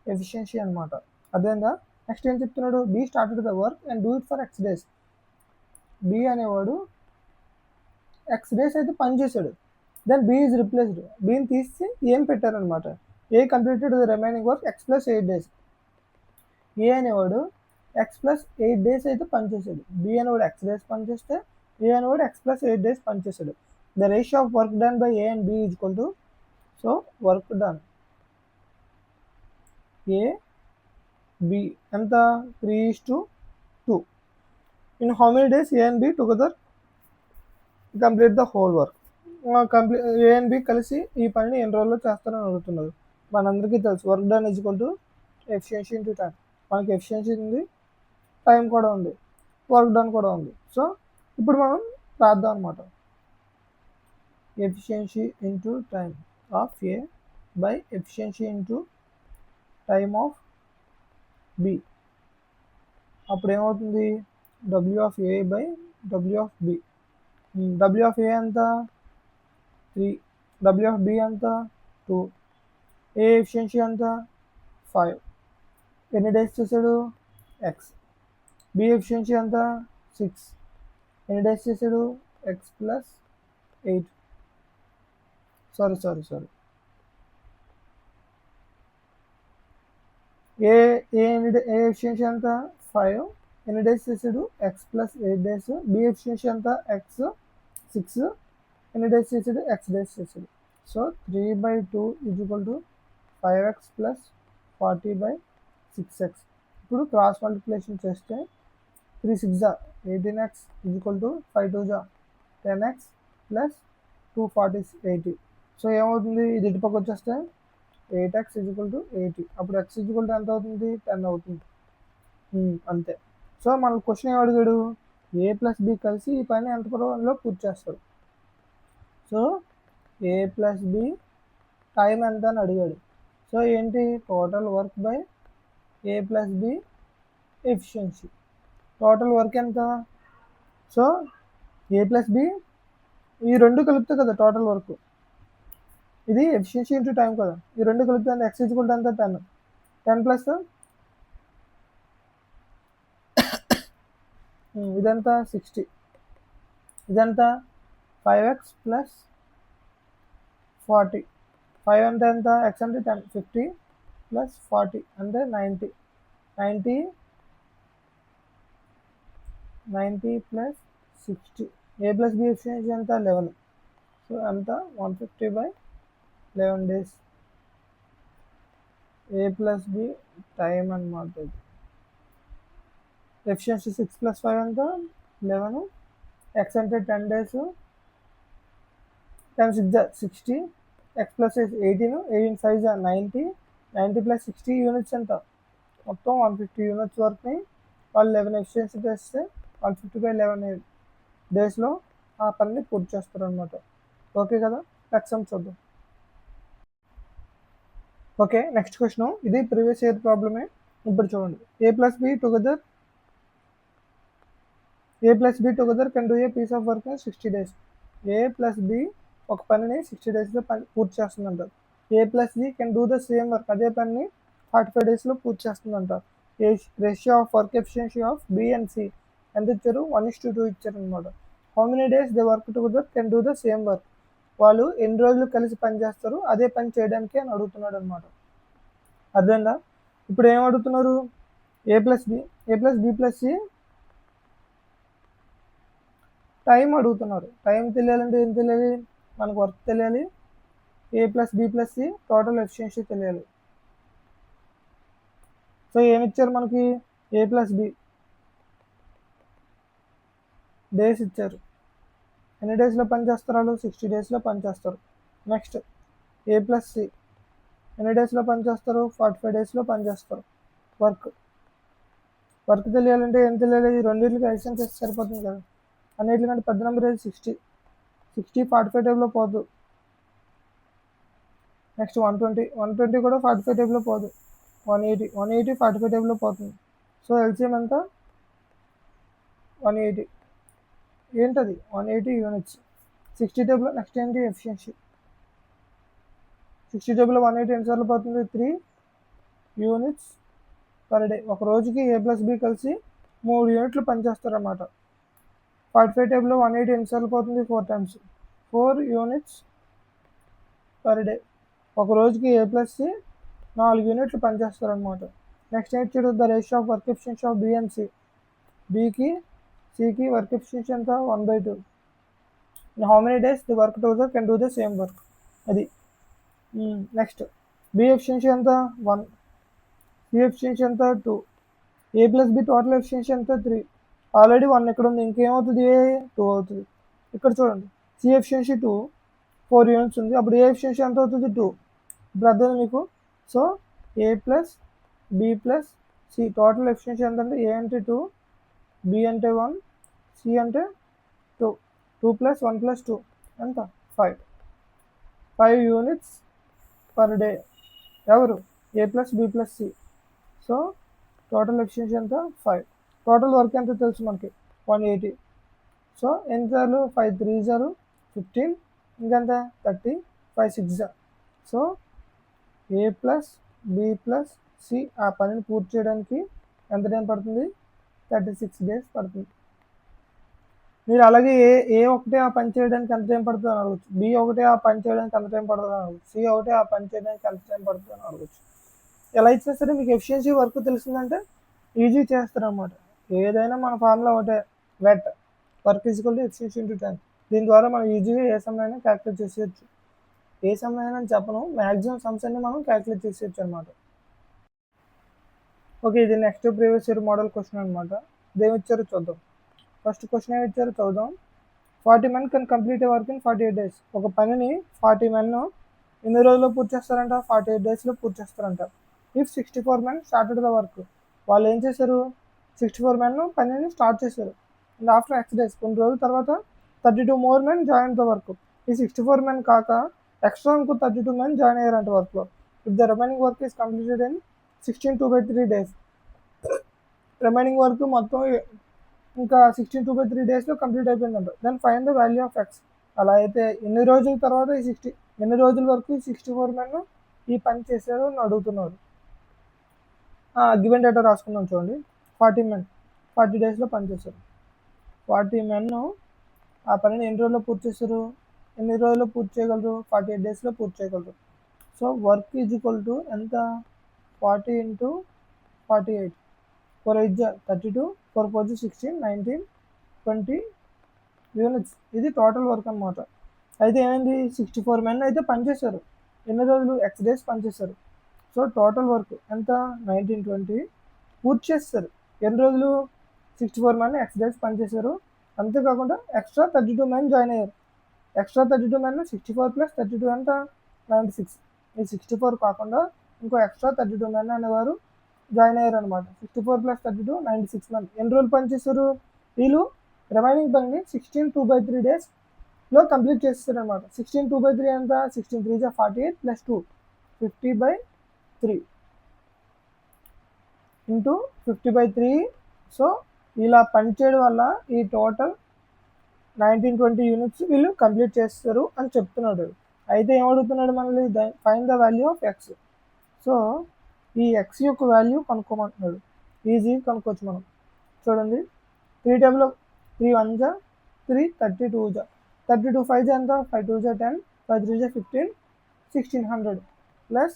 ఎఫిషియన్సీ అనమాట. అదేందా. నెక్స్ట్ ఏం చెప్తున్నాడు B started the work and do it for x days. B అనేవాడు x days అయితే పని చేశాడు. Then B is replaced. బిని తీసి ఏం పెట్టారనమాట ఏ completed the remaining work x + 8 days. ఏ అనేవాడు x + 8 days అయితే పనిచేసాడు. బి అనేవాడు x days పనిచేస్తే ఏ అనేవాడు x + 8 days పనిచేసాడు. The ratio of work done by A and B equal to so work done A B ఎంత 3:2. In how many days A and B together complete the whole work. A and B కలిసి ఈ పనిని ఎన్ని రోజుల్లో చేస్తారని అడుగుతున్నారు. మనందరికీ తెలుసు work done equal to efficiency into time. మనకి ఎఫిషియన్సీ ఉంది, టైం కూడా ఉంది, వర్క్ డన్ కూడా ఉంది. సో ఇప్పుడు మనం రాద్దాం అనమాట. Efficiency into time of A by efficiency into time of B. అప్పుడు ఏమవుతుంది W of A by W of B. W of A ఎంత 3, డబ్ల్యూ ఆఫ్ బి ఎంత 2, ఏ ఎఫిషియన్సీ ఎంత 5. ఎన్ని డేస్ చేశాడు ఎక్స్. బి ఎఫిషియన్సీ ఎంత 6, ఎన్ని డేస్ చేశాడు x + 8. సారీ ఏ ఎఫిషియన్సీ ఎంత 5, ఎన్ని డేస్ చేశాడు x + 8 days. బి ఎఫిషియన్సీ ఎంత x 6, ఎన్ని డేస్ చేశాడు x days చేశాడు. So 3/2 equal to 5x + 40/6x. ఇప్పుడు క్రాస్ మల్టిప్లికేషన్ చేస్తే 3 6 18x equal to 5 2 10x + 240 80. So ఏమవుతుంది ఇది ఇటుపక్క వచ్చేస్తే 8x ఈక్వల్ టు 80. అప్పుడు x ఈక్వల్ టు ఎంత అవుతుంది 10 అవుతుంది. అంతే. సో మన క్వశ్చన్ ఏం అడిగాడు ఏ + బి కలిసి ఈ పని ఎంత రోజుల్లో పూర్తి చేస్తారు. సో ఏ + బి టైం ఎంత అని అడిగాడు. సో ఏంటి total work by A + B efficiency. Total work ఎంత. సో ఏ + బి ఈ రెండు కలిపితే కదా టోటల్ వర్క్. ఇది ఎఫిషియన్సీ ఇంటూ టైం కదా. ఈ రెండు కలిపితే x ఈక్వల్ టు ఎంత 10. 10 ప్లస్ ఇదంతా 60, ఇదంతా 5x + 40. 5 అంటే ఎంత x అంటే 10 50 + 40 అంటే 90 + 60. ఏ + బి ఎఫిషియన్సీ ఎంత 11. సో ఎంత 150/11 days. ఏ + బి టైం అన్నమాట. ఎఫిషియన్సీ 6 + 5 ఎంత 11, x అంటే 10 days, 10 6 60, x + 18 18 5 90 + 60 యూనిట్స్ ఎంత మొత్తం 150 యూనిట్స్ వరకుని వాళ్ళు 11 ఎఫిషియన్సీ చేస్తే 150/11 డేస్లో ఆ పనిని పూర్తి చేస్తారు అనమాట. ఓకే కదా. ఎగ్జామ్ చూద్దాం. Okay next question. ఇది ప్రీవియస్ ఇయర్ ప్రాబ్లమే. ఇప్పుడు చూడండి A + B together can do a piece of work in 60 days. A + B ఒక పనిని 60 daysలో పూర్తి చేస్తుందంటారు. A + B can do the same work అదే పనిని 45 daysలో పూర్తి చేస్తుందంటారు. Ratio of work efficiency of B and C ఎంత ఇచ్చారు 1:2 ఇచ్చారు అనమాట. How many days they work together can do the same work. వాళ్ళు ఎన్ని రోజులు కలిసి పని చేస్తారు అదే పని చేయడానికి అని అడుగుతున్నాడు అనమాట. అర్థందా. ఇప్పుడు ఏం అడుగుతున్నారు ఏ + బి + సి టైం అడుగుతున్నారు. టైం తెలియాలంటే ఏం తెలియాలి మనకు వర్క్ తెలియాలి, ఏ + బి + సి టోటల్ ఎఫిషియన్సీ తెలియాలి. సో ఏమి ఇచ్చారు మనకి ఏ + బి డేస్ ఇచ్చారు. ఎన్ని డేస్లో పని చేస్తారు వాళ్ళు 60 daysలో పని చేస్తారు. నెక్స్ట్ ఏ + సి ఎన్ని డేస్లో పని చేస్తారు 45 daysలో పని చేస్తారు. వర్క్ తెలియాలంటే ఏం తెలియాలి ఈ రెండింటికి ఎడిషన్ చేస్తే సరిపోతుంది కదా. అన్నిటికంటే పెద్ద నెంబర్ ఏది 60 45 టైంలో పోదు. నెక్స్ట్ 120 కూడా 45 టైప్లో పోదు. 180 45 టైప్లో పోతుంది. సో ఎల్సిఎం ఎంత 180 ఏంటది 180 యూనిట్స్. 60 టైప్లో నెక్స్ట్ ఏంటి ఎఫిషియన్సీ. 60 టైప్లో 180 ఎన్నిసార్లు పోతుంది 3 యూనిట్స్ పర్ డే. ఒక రోజుకి A+B కలిసి 3 యూనిట్లు పనిచేస్తారన్నమాట. 45 టైప్లో 180 ఎన్నిసార్లు పోతుంది 4 టైమ్స్ 4 యూనిట్స్ పర్ డే. ఒక రోజుకి A+C 4 యూనిట్లు పనిచేస్తారనమాట. నెక్స్ట్ ఏంటి చూడు, the ratio of work efficiency of B and C. బికి సికి వర్క్ ఎఫిషియన్సీ ఎంత 1/2. In how many days the work together can do the same work. అది నెక్స్ట్ బి ఎఫిషియన్సీ ఎంత 1, సి ఎఫిషియన్సీ ఎంత 2, A+B టోటల్ ఎఫిషియన్సీ ఎంత 3. Already 1 ఇక్కడ ఉంది, ఇంకేమవుతుంది 2 అవుతుంది. ఇక్కడ చూడండి సి ఎఫిషియన్సీ 2 4 యూనిట్స్ ఉంది, అప్పుడు ఏ ఎఫిషియన్సీ ఎంత అవుతుంది 2. ఇప్పుడు అర్థం మీకు. సో A+B+C టోటల్ ఎఫిషియన్సీ ఎంత అంటే ఏ అంటే 2, బి అంటే 1, సి అంటే 2. 2 + 1 + 2 ఎంత 5 యూనిట్స్ పర్ డే. ఎవరు A+B+C. సో టోటల్ ఎఫిషియన్సీ ఎంత 5. టోటల్ వర్క్ ఎంత తెలుసు మనకి 180. సో ఎన్నిసార్లు 5 3 జారు 15, ఇంకెంత 30, 5 6 జా. సో A+B+C ఆ పనిని పూర్తి చేయడానికి ఎంత టైం పడుతుంది 36 డేస్ పడుతుంది. మీరు అలాగే ఏ ఒకటే ఆ పని చేయడానికి ఎంత టైం పడుతుంది అని అడగచ్చు. బి ఒకటే ఆ పని చేయడానికి ఎంత టైం పడుతుంది అని అడగచ్చు. సి ఒకటే ఆ పని చేయడానికి ఎంత టైం పడుతుంది అని అడగచ్చు. ఎలా ఇచ్చినా సరే మీకు ఎఫిషియన్సీ వర్క్ తెలిసిందంటే ఈజీ చేస్తారన్నమాట. ఏదైనా మన ఫార్ములా ఒకటే, what work equal to efficiency into time. దీని ద్వారా మనం ఈజీగా ఏ సమ్ అయినా క్యాలిక్యులేట్ చేసేయచ్చు. ఏ సమ్ అయినా అని చెప్పను, మ్యాక్సిమం సమ్స్ అన్ని మనం క్యాలిక్యులేట్ చేసేయచ్చు అనమాట. ఓకే, ఇది next previous year model question అనమాట. ఇదేమి ఇచ్చారో చూద్దాం. ఫస్ట్ క్వశ్చన్ ఏమి ఇచ్చారో చూద్దాం. 40 men can complete work in 48 days. ఒక పనిని 40 men ఎన్ని రోజుల్లో పూర్తి చేస్తారంట 48 daysలో పూర్తి చేస్తారంట. If 64 men started the work. వాళ్ళు ఏం చేశారు 64 men పనిని స్టార్ట్ చేశారు. అండ్ ఆఫ్టర్ X days కొన్ని రోజుల తర్వాత 32 more men join the work. ఈ 64 men కాక ఎక్స్ట్రా ఇంకో 32 men జాయిన్ అయ్యారంట వర్క్లో. If the remaining work is completed in 16 2/3 days. Remaining work మొత్తం ఇంకా 16 2/3 daysలో కంప్లీట్ అయిపోయిందంట. Then find the value of X. అలా అయితే ఎన్ని రోజుల తర్వాత ఎన్ని రోజుల వరకు 64 men ఈ పని చేశారు అని అడుగుతున్నారు. గివెన్ డేటా రాసుకుందాం చూడండి. 40 men 40 daysలో పనిచేశారు. 40 men ఆ పనిని ఎన్ని రోజుల్లో పూర్తి చేశారు, ఎన్ని రోజుల్లో పూర్తి చేయగలరు 48 daysలో పూర్తి చేయగలరు. So work is equal to ఎంత 40 × 48. 4 8 32, 4 4 16, 19 20 యూనిట్స్. ఇది టోటల్ వర్క్ అనమాట. అయితే ఏమైంది 64 men అయితే పనిచేశారు. ఎన్ని రోజులు X days పనిచేశారు. సో టోటల్ వర్క్ ఎంత 19 20 పూర్తి చేస్తారు. ఎన్ని రోజులు 64 men X days పనిచేశారు. అంతేకాకుండా ఎక్స్ట్రా 32 men జాయిన్ అయ్యారు. ఎక్స్ట్రా 32 men 64 + 32 ఎంత 96. ఈ 64 కాకుండా ఇంకో ఎక్స్ట్రా 32 men అనేవారు జాయిన్ అయ్యారు అనమాట. 64 + 32 96 men. ఎన్ని రోజులు పనిచేశారు వీళ్ళు రిమైనింగ్ పనిని 16 2/3 daysలో కంప్లీట్ చేస్తారు అనమాట. 16 2/3 ఎంత 16 3 48 + 2 50/3 ఇంటూ 50/3. సో ఇలా పనిచేయడం వల్ల ఈ టోటల్ 19 20 యూనిట్స్ వీళ్ళు కంప్లీట్ చేస్తారు అని చెప్తున్నాడు. అయితే ఏమడుగుతున్నాడు మనల్ని find the value of X. So ఈ X యొక్క వాల్యూ కనుక్కోమంటున్నాడు. ఈజీ కనుక్కోవచ్చు మనం. చూడండి 3 టైంలో 3 1 3 32 32 5 ఎంత 5 2 10 5 3 15 1600 plus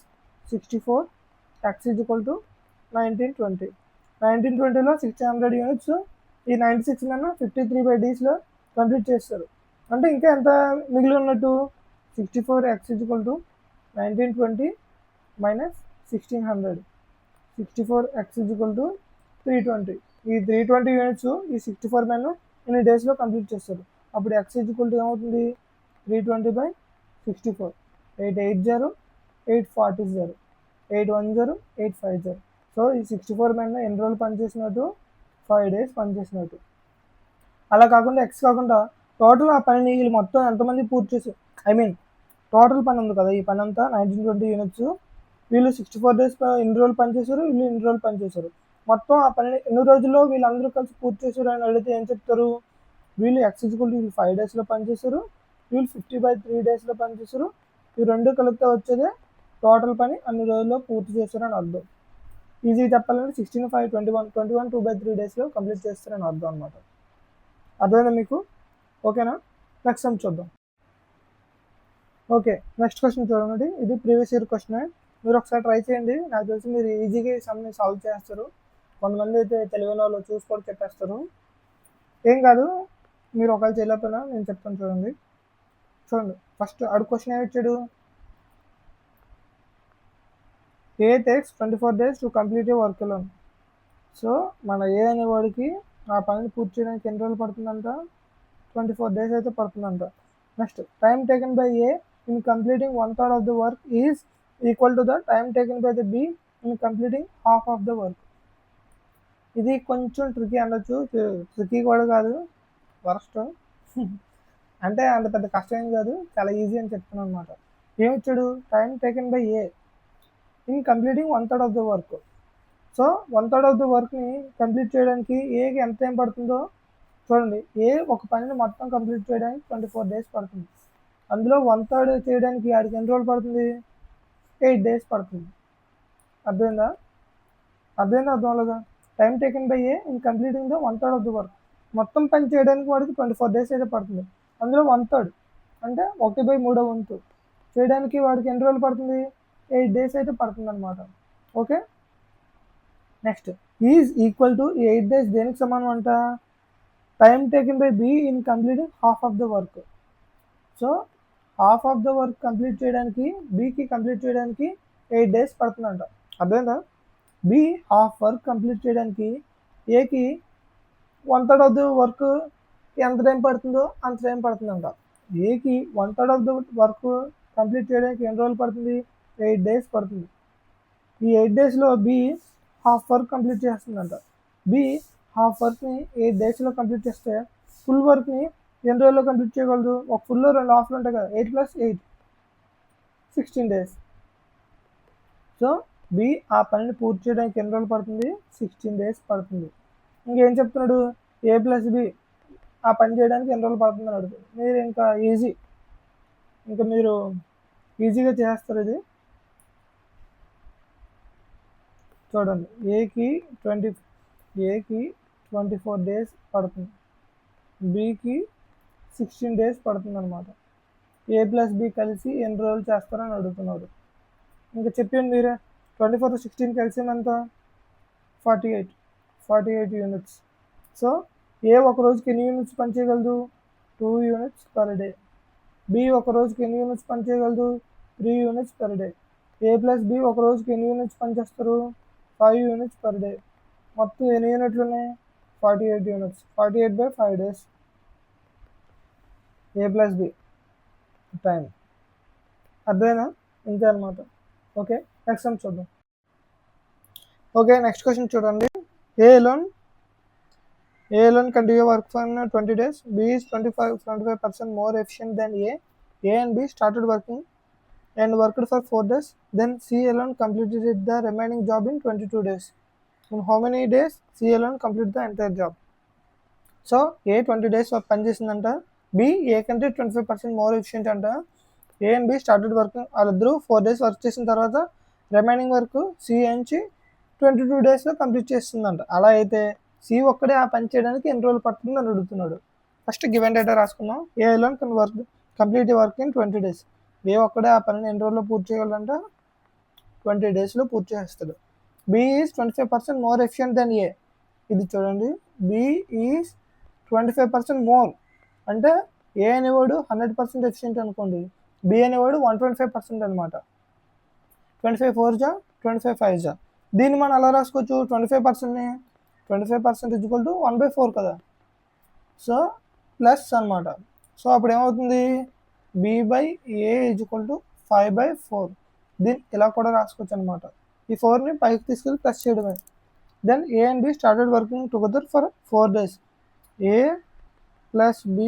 64 X is equal to 19 20. 19 20లో 1600 units ఈ 96 men 53/Dsలో కంప్లీట్ చేస్తారు. అంటే ఇంకా ఎంత మిగిలి ఉన్నట్టు 64 X is equal to 19 20 minus 1600. 64 X is equal to 320. ఈ 320 యూనిట్స్ ఈ 64 men ఇన్ని డేస్లో కంప్లీట్ చేస్తారు. అప్పుడు X ఈజ్ ఈక్వల్ టు ఏమవుతుంది 320/64. 8 8 0 8 40 0 8 1 0 8 5 0. సో ఈ 64 men ఎన్ని రోజులు పనిచేసినట్టు 5 days పనిచేసినట్టు. అలా కాకుండా X కాకుండా టోటల్ ఆ పనిని వీళ్ళు మొత్తం ఎంతమంది పూర్తి చేశారు, టోటల్ పని ఉంది కదా, ఈ పని అంతా 1920 యూనిట్స్. వీళ్ళు 64 డేస్ ఎన్ని రోజులు పనిచేశారు, వీళ్ళు ఎన్ని రోజులు పనిచేశారు, మొత్తం ఆ పని ఎన్ని రోజుల్లో వీళ్ళందరూ కలిసి పూర్తి చేశారు అని అడిగితే ఏం చెప్తారు? వీళ్ళు వీళ్ళు 5 డేస్లో పనిచేశారు, వీళ్ళు 50/3 డేస్లో పనిచేశారు. ఈ రెండు కలిపితే వచ్చేదే టోటల్ పని అన్ని రోజుల్లో పూర్తి చేశారని అర్థం. ఈజీగా చెప్పాలంటే 16, 5, 21 2/3 డేస్లో కంప్లీట్ చేస్తారని అర్థం అనమాట. అర్థమైందా మీకు? ఓకేనా? నెక్స్ట్ సమ్ చూద్దాం. ఓకే, నెక్స్ట్ క్వశ్చన్ చూడండి. ఇది ప్రీవియస్ ఇయర్ క్వశ్చన్. మీరు ఒకసారి ట్రై చేయండి, నాకు తెలిసి మీరు ఈజీగా ఈ సమ్ని సాల్వ్ చేస్తారు. కొంతమంది అయితే తెలివైన వాళ్ళు చూసి కూడా చెప్పేస్తారు. ఏం కాదు, మీరు ఒకవేళ చేయలేకపోయినా నేను చెప్తాను చూడండి. ఫస్ట్ అడు క్వశ్చన్ ఏమి ఇచ్చాడు? A takes 24 days to complete a work alone. So మన ఏ అనేవాడికి ఆ పనిని పూర్తి చేయడానికి ఎన్ని రోజులు పడుతుందంట? 24 days అయితే పడుతుందంట. Next, time taken by A in completing 1/3 of the work is equal to the time taken by the be in completing half of the work. ఇది కొంచెం ట్రికీ అనొచ్చు, ట్రికీ కూడా కాదు, వరస్ట్. అంటే అంత పెద్ద కష్టం ఏం కాదు, చాలా ఈజీ అని చెప్తున్నాను అనమాట. ఏమిచ్చాడు? Time taken by A in completing 1/3 of the work. So 1/3 of the వర్క్ని కంప్లీట్ చేయడానికి ఏకి ఎంత టైం పడుతుందో చూడండి. ఏ ఒక పనిని మొత్తం కంప్లీట్ చేయడానికి 24 days పడుతుంది. అందులో 1/3 చేయడానికి ఆడికి ఎన్ని రోజులు పడుతుంది? 8 days పడుతుంది. అర్థమైందా? అర్థం లేదా? Time taken by A in completing the 1/3 of the work. మొత్తం పని చేయడానికి వాడికి 24 days అయితే పడుతుంది. అందులో 1/3 అంటే 1/3 వంతు చేయడానికి వాడికి ఎన్ని రోజులు పడుతుంది? 8 days అయితే పడుతుంది అనమాట. Okay, next, is equal to 8 days దేనికి సమానం అంట? Time taken by be in completing half of the work. So half of the work complete చేయడానికి బికి కంప్లీట్ చేయడానికి 8 days పడుతుందంట. అర్థమైందా? బి హాఫ్ వర్క్ కంప్లీట్ చేయడానికి ఏకి 1/3 ఆఫ్ ద వర్క్ ఎంత టైం పడుతుందో అంత టైం పడుతుందంట. ఏకి 1/3 ఆఫ్ ద వర్క్ కంప్లీట్ చేయడానికి ఎన్ని రోజులు పడుతుంది? 8 days పడుతుంది. ఈ 8 daysలో బి హాఫ్ వర్క్ కంప్లీట్ చేస్తుందంట. బి హాఫ్ వర్క్ని 8 daysలో కంప్లీట్ చేస్తే ఫుల్ వర్క్ని ఎన్ని రోజుల్లో కంప్లీట్ చేయగలదు? ఒక ఫుల్లో 2 హాఫ్లు ఉంటాయి కదా, 8 + 8 16 days. సో బి ఆ పనిని పూర్తి చేయడానికి ఎన్ని రోజులు పడుతుంది? 16 days పడుతుంది. ఇంకేం చెప్తున్నాడు? ఏ + బి ఆ పని చేయడానికి ఎన్ని రోజులు పడుతుంది అని అడుగుతుంది. మీరు ఇంకా మీరు ఈజీగా చేస్తారు. ఇది చూడండి, ఏకి 24 days పడుతుంది, బికి 16 days పడుతుంది అనమాట. ఏ + బి కలిసి ఎన్ని రోజులు చేస్తారని అడుగుతున్నాడు. ఇంకా చెప్పండి మీరే. 24 16 కలిసి ఎంత? 48 యూనిట్స్. సో ఏ ఒక రోజుకి ఎన్ని యూనిట్స్ పనిచేయగలదు? 2 units per day. బి ఒక రోజుకి ఎన్ని యూనిట్స్ పనిచేయగలదు? 3 units per day. ఏ + బి ఒక రోజుకి ఎన్ని యూనిట్స్ పనిచేస్తారు? 5 units per day. మొత్తం ఎన్ని యూనిట్లు ఉన్నాయి? 48 units. 48/5 days. A + B time. అర్థమైనా? ఇంతే అనమాట. ఓకే, నెక్స్ట్ సమ్ చూద్దాం. ఓకే, నెక్స్ట్ క్వశ్చన్ చూడండి. ఏ alone can do your work for 20 days. B is 25% more efficient than A. A and B started working and worked for 4 days. Then C alone completed the remaining job in 22 days. In how many days C alone completed the entire job? So A 20 days పని చేసిందంట. B A కంటే 25% more efficient అంట. A and B started working. వాళ్ళిద్దరూ 4 days work చేసిన తర్వాత remaining work C నుంచి 22 daysలో complete చేస్తుందంట. అలా అయితే సి ఒక్కడే ఆ పని చేయడానికి ఎన్ని రోజులు పడుతుంది అని అడుగుతున్నాడు. ఫస్ట్ గివెన్ డేటా రాసుకున్నాం. A alone can complete work in 20 days. A ఒక్కడే ఆ పనిని ఎన్ని రోజుల్లో పూర్తి చేయగలంట? 20 daysలో పూర్తి చేస్తాడు. B is 25% more efficient than A. ఇది చూడండి, బి ఈజ్ 25% మోర్ అంటే ఏ అనేవాడు 100% ఎఫిషియంట్ అనుకోండి, బి అనేవాడు 125% అనమాట. 25 4 జా 25 5 జా. దీన్ని మనం అలా రాసుకోవచ్చు, 25%ని 25% = 1/4 కదా. సో ప్లస్ అనమాట. సో అప్పుడు ఏమవుతుంది? B/A = 5/4. దీన్ని ఇలా కూడా రాసుకోవచ్చు అనమాట. ఈ 4ని పైకి తీసుకెళ్ళి ప్లస్ చేయడమే. Then A and B started working together for 4 days. A + B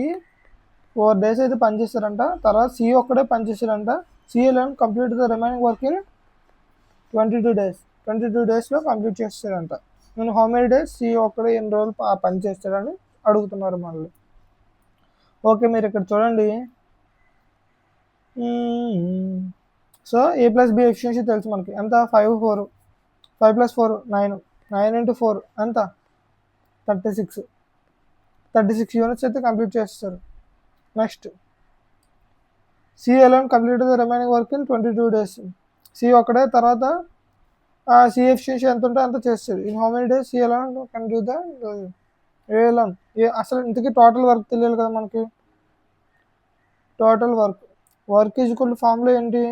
4 days అయితే పనిచేస్తారంట. తర్వాత సి ఒక్కడే పనిచేస్తారంట. C alone complete the remaining work in 22 days. 22 daysలో కంప్లీట్ చేస్తారంట. నేను హౌ మెనీ డేస్ సి ఒక్కడే ఎన్ని రోజులు పని చేస్తాడని అడుగుతున్నారు మళ్ళీ. ఓకే, మీరు ఇక్కడ చూడండి. So A plus B efficiency తెలుసు మనకి ఎంత, 5 4 5 + 4 9 9 × 4 ఎంత 36 యూనిట్స్ అయితే కంప్లీట్ చేస్తారు. Next C alone complete the remaining work in 22 days. C ఒకటే, తర్వాత సి ఎఫిషియన్సీ ఎంత ఉంటే అంత చేస్తారు. In how many days C alone can do the A alone. అసలు ఇంతకీ టోటల్ వర్క్ తెలియాలి కదా మనకి. Total work is equal to formula ఏంటి,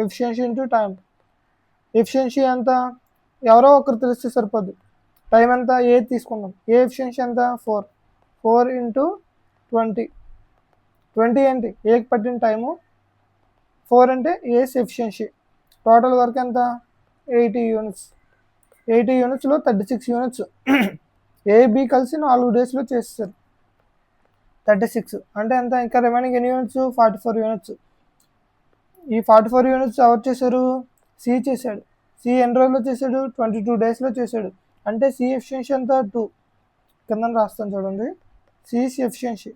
ఎఫిషియన్సీ ఇంటూ టైం. ఎఫిషియన్సీ ఎంత ఎవరో ఒకరు తెలిస్తే సరిపోద్ది. టైం ఎంత ఏ తీసుకుందాం. ఏ ఎఫిషియన్సీ ఎంత 4 × 20 ఏంటి ఏకి పట్టిన టైము, 4 అంటే ఏస్ ఎఫిషియన్సీ. టోటల్ వర్క్ ఎంత 80 యూనిట్స్. 80 యూనిట్స్లో 36 యూనిట్స్ ఏబి కలిసి 4 డేస్లో చేస్తారు. 36 అంటే ఎంత, ఇంకా రిమైనింగ్ ఎన్ని యూనిట్స్ 44 యూనిట్స్. ఈ 44 యూనిట్స్ ఎవరు చేశారు, సి చేశాడు. సి ఎన్ని రోజుల్లో చేశాడు, 22 డేస్లో చేశాడు. అంటే సి ఎఫిషియన్సీ ఎంత 2. కింద రాస్తాను చూడండి. సి ఎఫిషియన్సీ,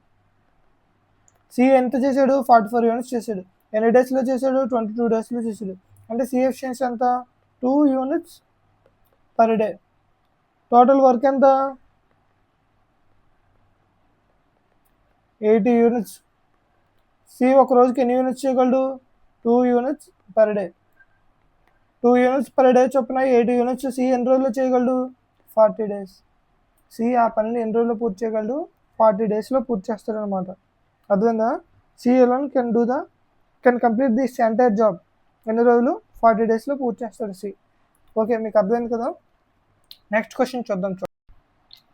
సి ఎంత చేశాడు 44 యూనిట్స్ చేశాడు. ఎన్ని డేస్లో చేశాడు, 22 డేస్లో చేశాడు. అంటే సి ఎఫిషియన్సీ ఎంత 2 units per day. Total work ఎంత 80 యూనిట్స్. సి ఒక రోజుకి ఎన్ని యూనిట్స్ చేయగలడు, 2 units per day. 2 units per day చొప్పున 80 యూనిట్స్ సి ఎన్ని రోజుల్లో చేయగలడు, 40 days. సి ఆ పనిని ఎన్ని రోజుల్లో పూర్తి చేయగలడు, 40 daysలో పూర్తి చేస్తాడు అనమాట. అర్థమైందా. C alone can complete this entire job. ఎన్ని రోజులు, 40 daysలో పూర్తి చేస్తాడు సి. ఓకే, మీకు అర్థమైంది కదా. నెక్స్ట్ క్వశ్చన్ చూద్దాం.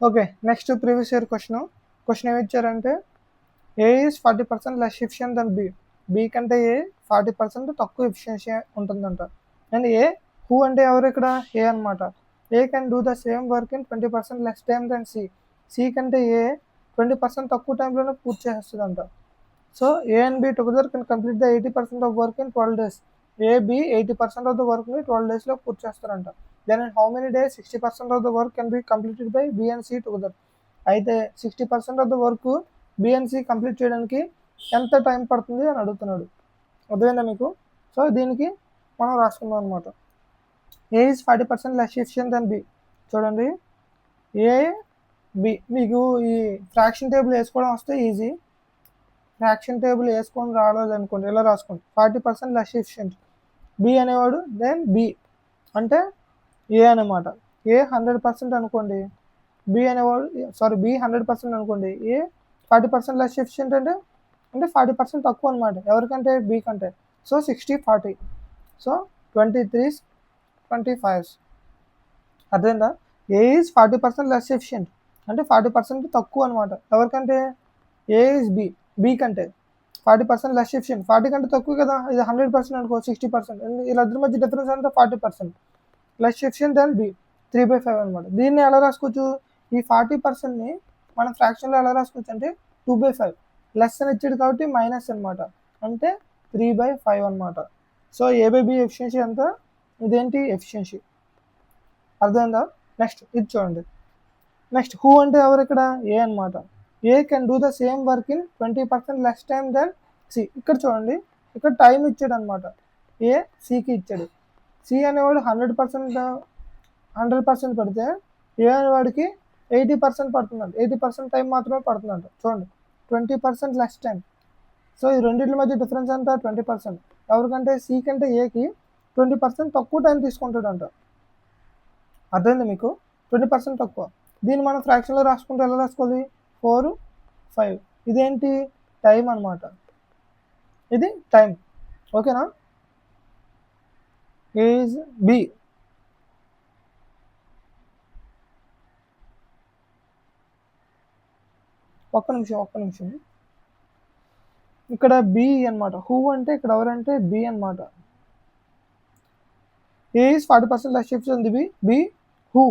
Okay, next previous year question ఏమి ఇచ్చారంటే A is 40% less efficient than B. B కంటే ఏ 40% తక్కువ ఎఫిషియన్సీ ఉంటుందంట. అండ్ ఏ హూ అంటే ఎవరు ఇక్కడ, ఏ అనమాట. A can do the same work in 20% less time then C. C కంటే ఏ 20% తక్కువ టైంలోనే పూర్తి చేస్తుందంట. So A and B together can complete the 80% of work in 12 days. A B 80% of the వర్క్ని 12 daysలో పూర్తి చేస్తారంట. Then in how many days 60% of the work can be completed by B and C together. అయితే 60% of the work B and C complete చేయడానికి ఎంత time పడుతుంది అని అడుగుతున్నాడు. అర్థమైందా మీకు. సో దీనికి మనం రాసుకుందాం అనమాట. A is 40% less efficient than B. చూడండి, ఏ బి. మీకు ఈ ఫ్రాక్షన్ టేబుల్ వేసుకోవడం వస్తే ఈజీ. ఫ్రాక్షన్ టేబుల్ వేసుకొని రాలేదు అనుకోండి, ఇలా రాసుకోండి 40% లెస్ ఎఫిషియెంట్. బి అనేవాడు, దెన్ బి అంటే ఏ అనమాట. ఏ 100% అనుకోండి, బి అనేవాడు బి 100% అనుకోండి. ఏ 40% లెస్ ఎఫిషియెంట్ అంటే 40% తక్కువ అనమాట. ఎవరికంటే బి కంటే. సో 60 40. సో 23 25. అర్థమైందా. ఏ ఈజ్ 40% లెస్ ఎఫిషియెంట్ అంటే 40% తక్కువ అనమాట. ఎవరికంటే ఏ ఈజ్ బి కంటే 40% లెస్ ఎఫిషియెంట్. 40 కంటే తక్కువ కదా, ఇది 100% అనుకో 60%. వీళ్ళిద్దరి మధ్య డిఫరెన్స్ అంటే 40%. లెస్ ఎఫిషియెంట్ దాన్ బి 3/5 అనమాట. దీన్ని ఎలా రాసుకోవచ్చు, ఈ 40%ని మనం ఫ్రాక్షన్లో ఎలా రాసుకోవచ్చు అంటే 2/5. లెస్ అని ఇచ్చాడు కాబట్టి మైనస్ అనమాట, అంటే 3/5 అనమాట. సో ఏ/బి ఎఫిషియన్సీ ఎంత, ఇదేంటి ఎఫిషియన్సీ. అర్థమైందా. నెక్స్ట్ ఇది చూడండి. నెక్స్ట్ హూ అంటే ఎవరు ఇక్కడ, ఏ అనమాట. A can do the same work in 20% less time then C. ఇక్కడ చూడండి, ఇక్కడ టైం ఇచ్చాడు అనమాట. ఏ సికి ఇచ్చాడు. సి అనేవాడు 100% పెడితే ఏ అనేవాడికి 80% పడుతుందంట. 80% టైం మాత్రమే పడుతుందంట. చూడండి 20% లెస్ టైం. సో ఈ రెండింటి మధ్య డిఫరెన్స్ ఎంత 20%. ఎవరికంటే సి కంటే ఏకి 20% తక్కువ టైం తీసుకుంటాడంట. అర్థమైంది మీకు, 20% తక్కువ. దీన్ని మనం ఫ్రాక్షన్లో రాసుకుంటే ఎలా రాసుకోవాలి, 4 5. ఇదేంటి టైం అనమాట, ఇది టైం. ఓకేనా. Is B. ఒక్క నిమిషం. ఇక్కడ బి అనమాట. హూ అంటే ఇక్కడ ఎవరంటే బి అనమాట. A is 40% less efficient the B who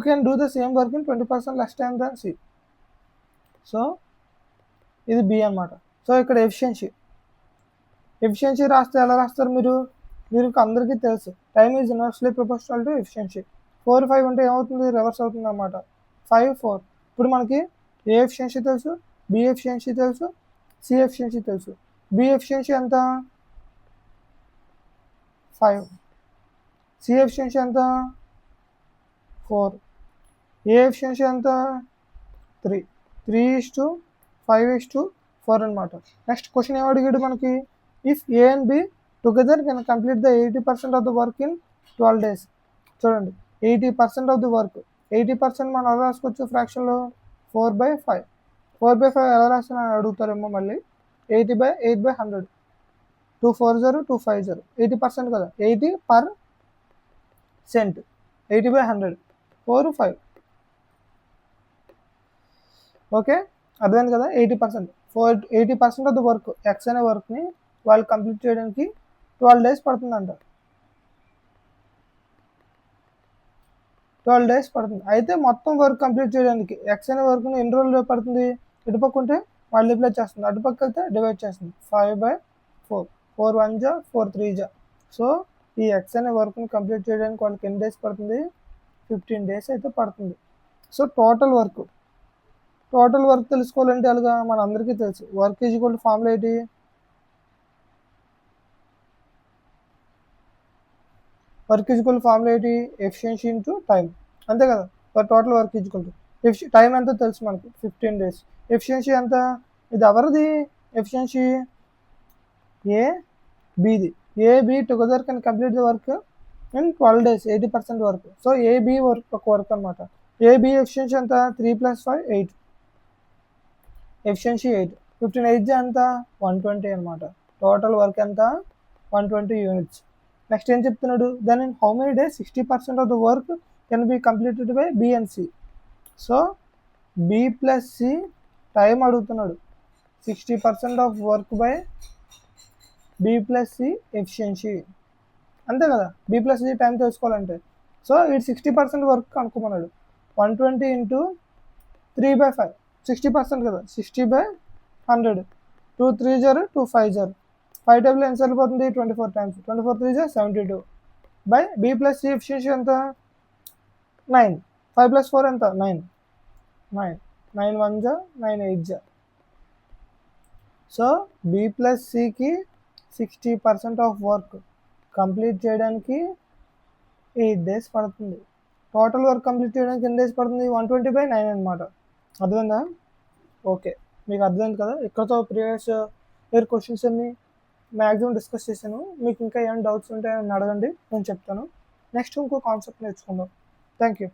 can do the same work in 20% less time than C. So ఇది బి అనమాట. సో ఇక్కడ ఎఫిషియన్సీ రాస్తే ఎలా రాస్తారు మీరు అందరికీ తెలుసు time is inversely proportional to efficiency. 4 5 ఉంటే ఏమవుతుంది, రివర్స్ అవుతుంది అనమాట. 5 4. ఇప్పుడు మనకి ఏ ఎఫిషియన్సీ తెలుసు, బి ఎఫిషియన్సీ తెలుసు, సి ఎఫిషియన్సీ తెలుసు. బి ఎఫిషియన్సీ ఎంత 5, సి ఎఫిషియన్సీ ఎంత 4, ఏ ఎఫిషియన్సీ ఎంత 3. 3:5:4 అనమాట. నెక్స్ట్ క్వశ్చన్ ఏం అడిగాడు మనకి, if A and B together can complete the 80% of the work in 12 days. చూడండి 80% ఆఫ్ ది వర్క్, 80% మనం ఎలా రాసుకోవచ్చు ఫ్రాక్షన్లో 4/5. 4/5 ఎలా రాస్తున్నా అడుగుతారేమో మళ్ళీ. 80/8/100, 2 4 0 2 5 0, 80% కదా, 80%, 80/100, 4 5. ఓకే, అర్థమైంది కదా. 80% ఆఫ్ ద వర్క్, ఎక్స్ అనే వర్క్ని వాళ్ళు కంప్లీట్ చేయడానికి 12 days పడుతుందంట. 12 days పడుతుంది. అయితే మొత్తం వర్క్ కంప్లీట్ చేయడానికి ఎక్స్ అనే వర్క్ని ఎన్ని రోజులు పడుతుంది, ఇటుపక్క ఉంటే మల్టిప్లై చేస్తుంది, అటుపక్క అయితే డివైడ్ చేస్తుంది. 5/4, 4 1 జా 4 3 జా. సో ఈ ఎక్స్ అనే వర్క్ని కంప్లీట్ చేయడానికి వాళ్ళకి ఎన్ని డేస్ పడుతుంది, 15 days అయితే పడుతుంది. సో టోటల్ వర్క్ తెలుసుకోవాలంటే అలాగా మన అందరికీ తెలుసు, work is equal to formula ఏంటి, ఎఫిషియన్సీ ఇంటూ టైం, అంతే కదా. Total work is equal to time ఎంత తెలుసు మనకి 15 days. ఎఫిషియన్సీ ఎంత, ఇది ఎవరిది efficiency, B together can complete the work in 12 days, 80% work. So AB work అనమాట. ఏబి ఎఫిషియన్సీ ఎంత, 3 + 5 8, ఎఫిషియన్సీ 8. 15 8 ఎంత 120 అనమాట. టోటల్ వర్క్ ఎంత 120 units. నెక్స్ట్ ఏం చెప్తున్నాడు, then in how many days 60% of the work can be completed by B and C. So B plus C time అడుగుతున్నాడు, 60% of work by B plus C efficiency, అంతే కదా. B plus C time తెలుసుకోవాలంటే సో ఇది 60% work అనుకోమన్నాడు. 120 into 3/5, 60% కదా, 60/100, 2 3 0 2 5 0, 5 టైంలో ఎంత సరిపోతుంది, 24 times, 24 3 72 by B plus C efficiency ఎంత 9, 5 + 4 ఎంత 9, 9 1 జా 9 8 జా. సో బి ప్లస్ సికి 60% ఆఫ్ వర్క్ కంప్లీట్ చేయడానికి 8 days పడుతుంది. టోటల్ వర్క్ కంప్లీట్ చేయడానికి ఎన్ని డేస్ పడుతుంది, 120/9 అనమాట. అర్థమైందా? ఓకే, మీకు అర్థమైంది కదా. ఇక్కడతో ప్రీవియస్ ఇయర్ క్వశ్చన్స్ అన్ని మ్యాక్సిమం డిస్కస్ చేశాను. మీకు ఇంకా ఏమైనా డౌట్స్ ఉంటే అడగండి, నేను చెప్తాను. నెక్స్ట్ ఇంకో కాన్సెప్ట్ నేర్చుకుందాం. Thank you.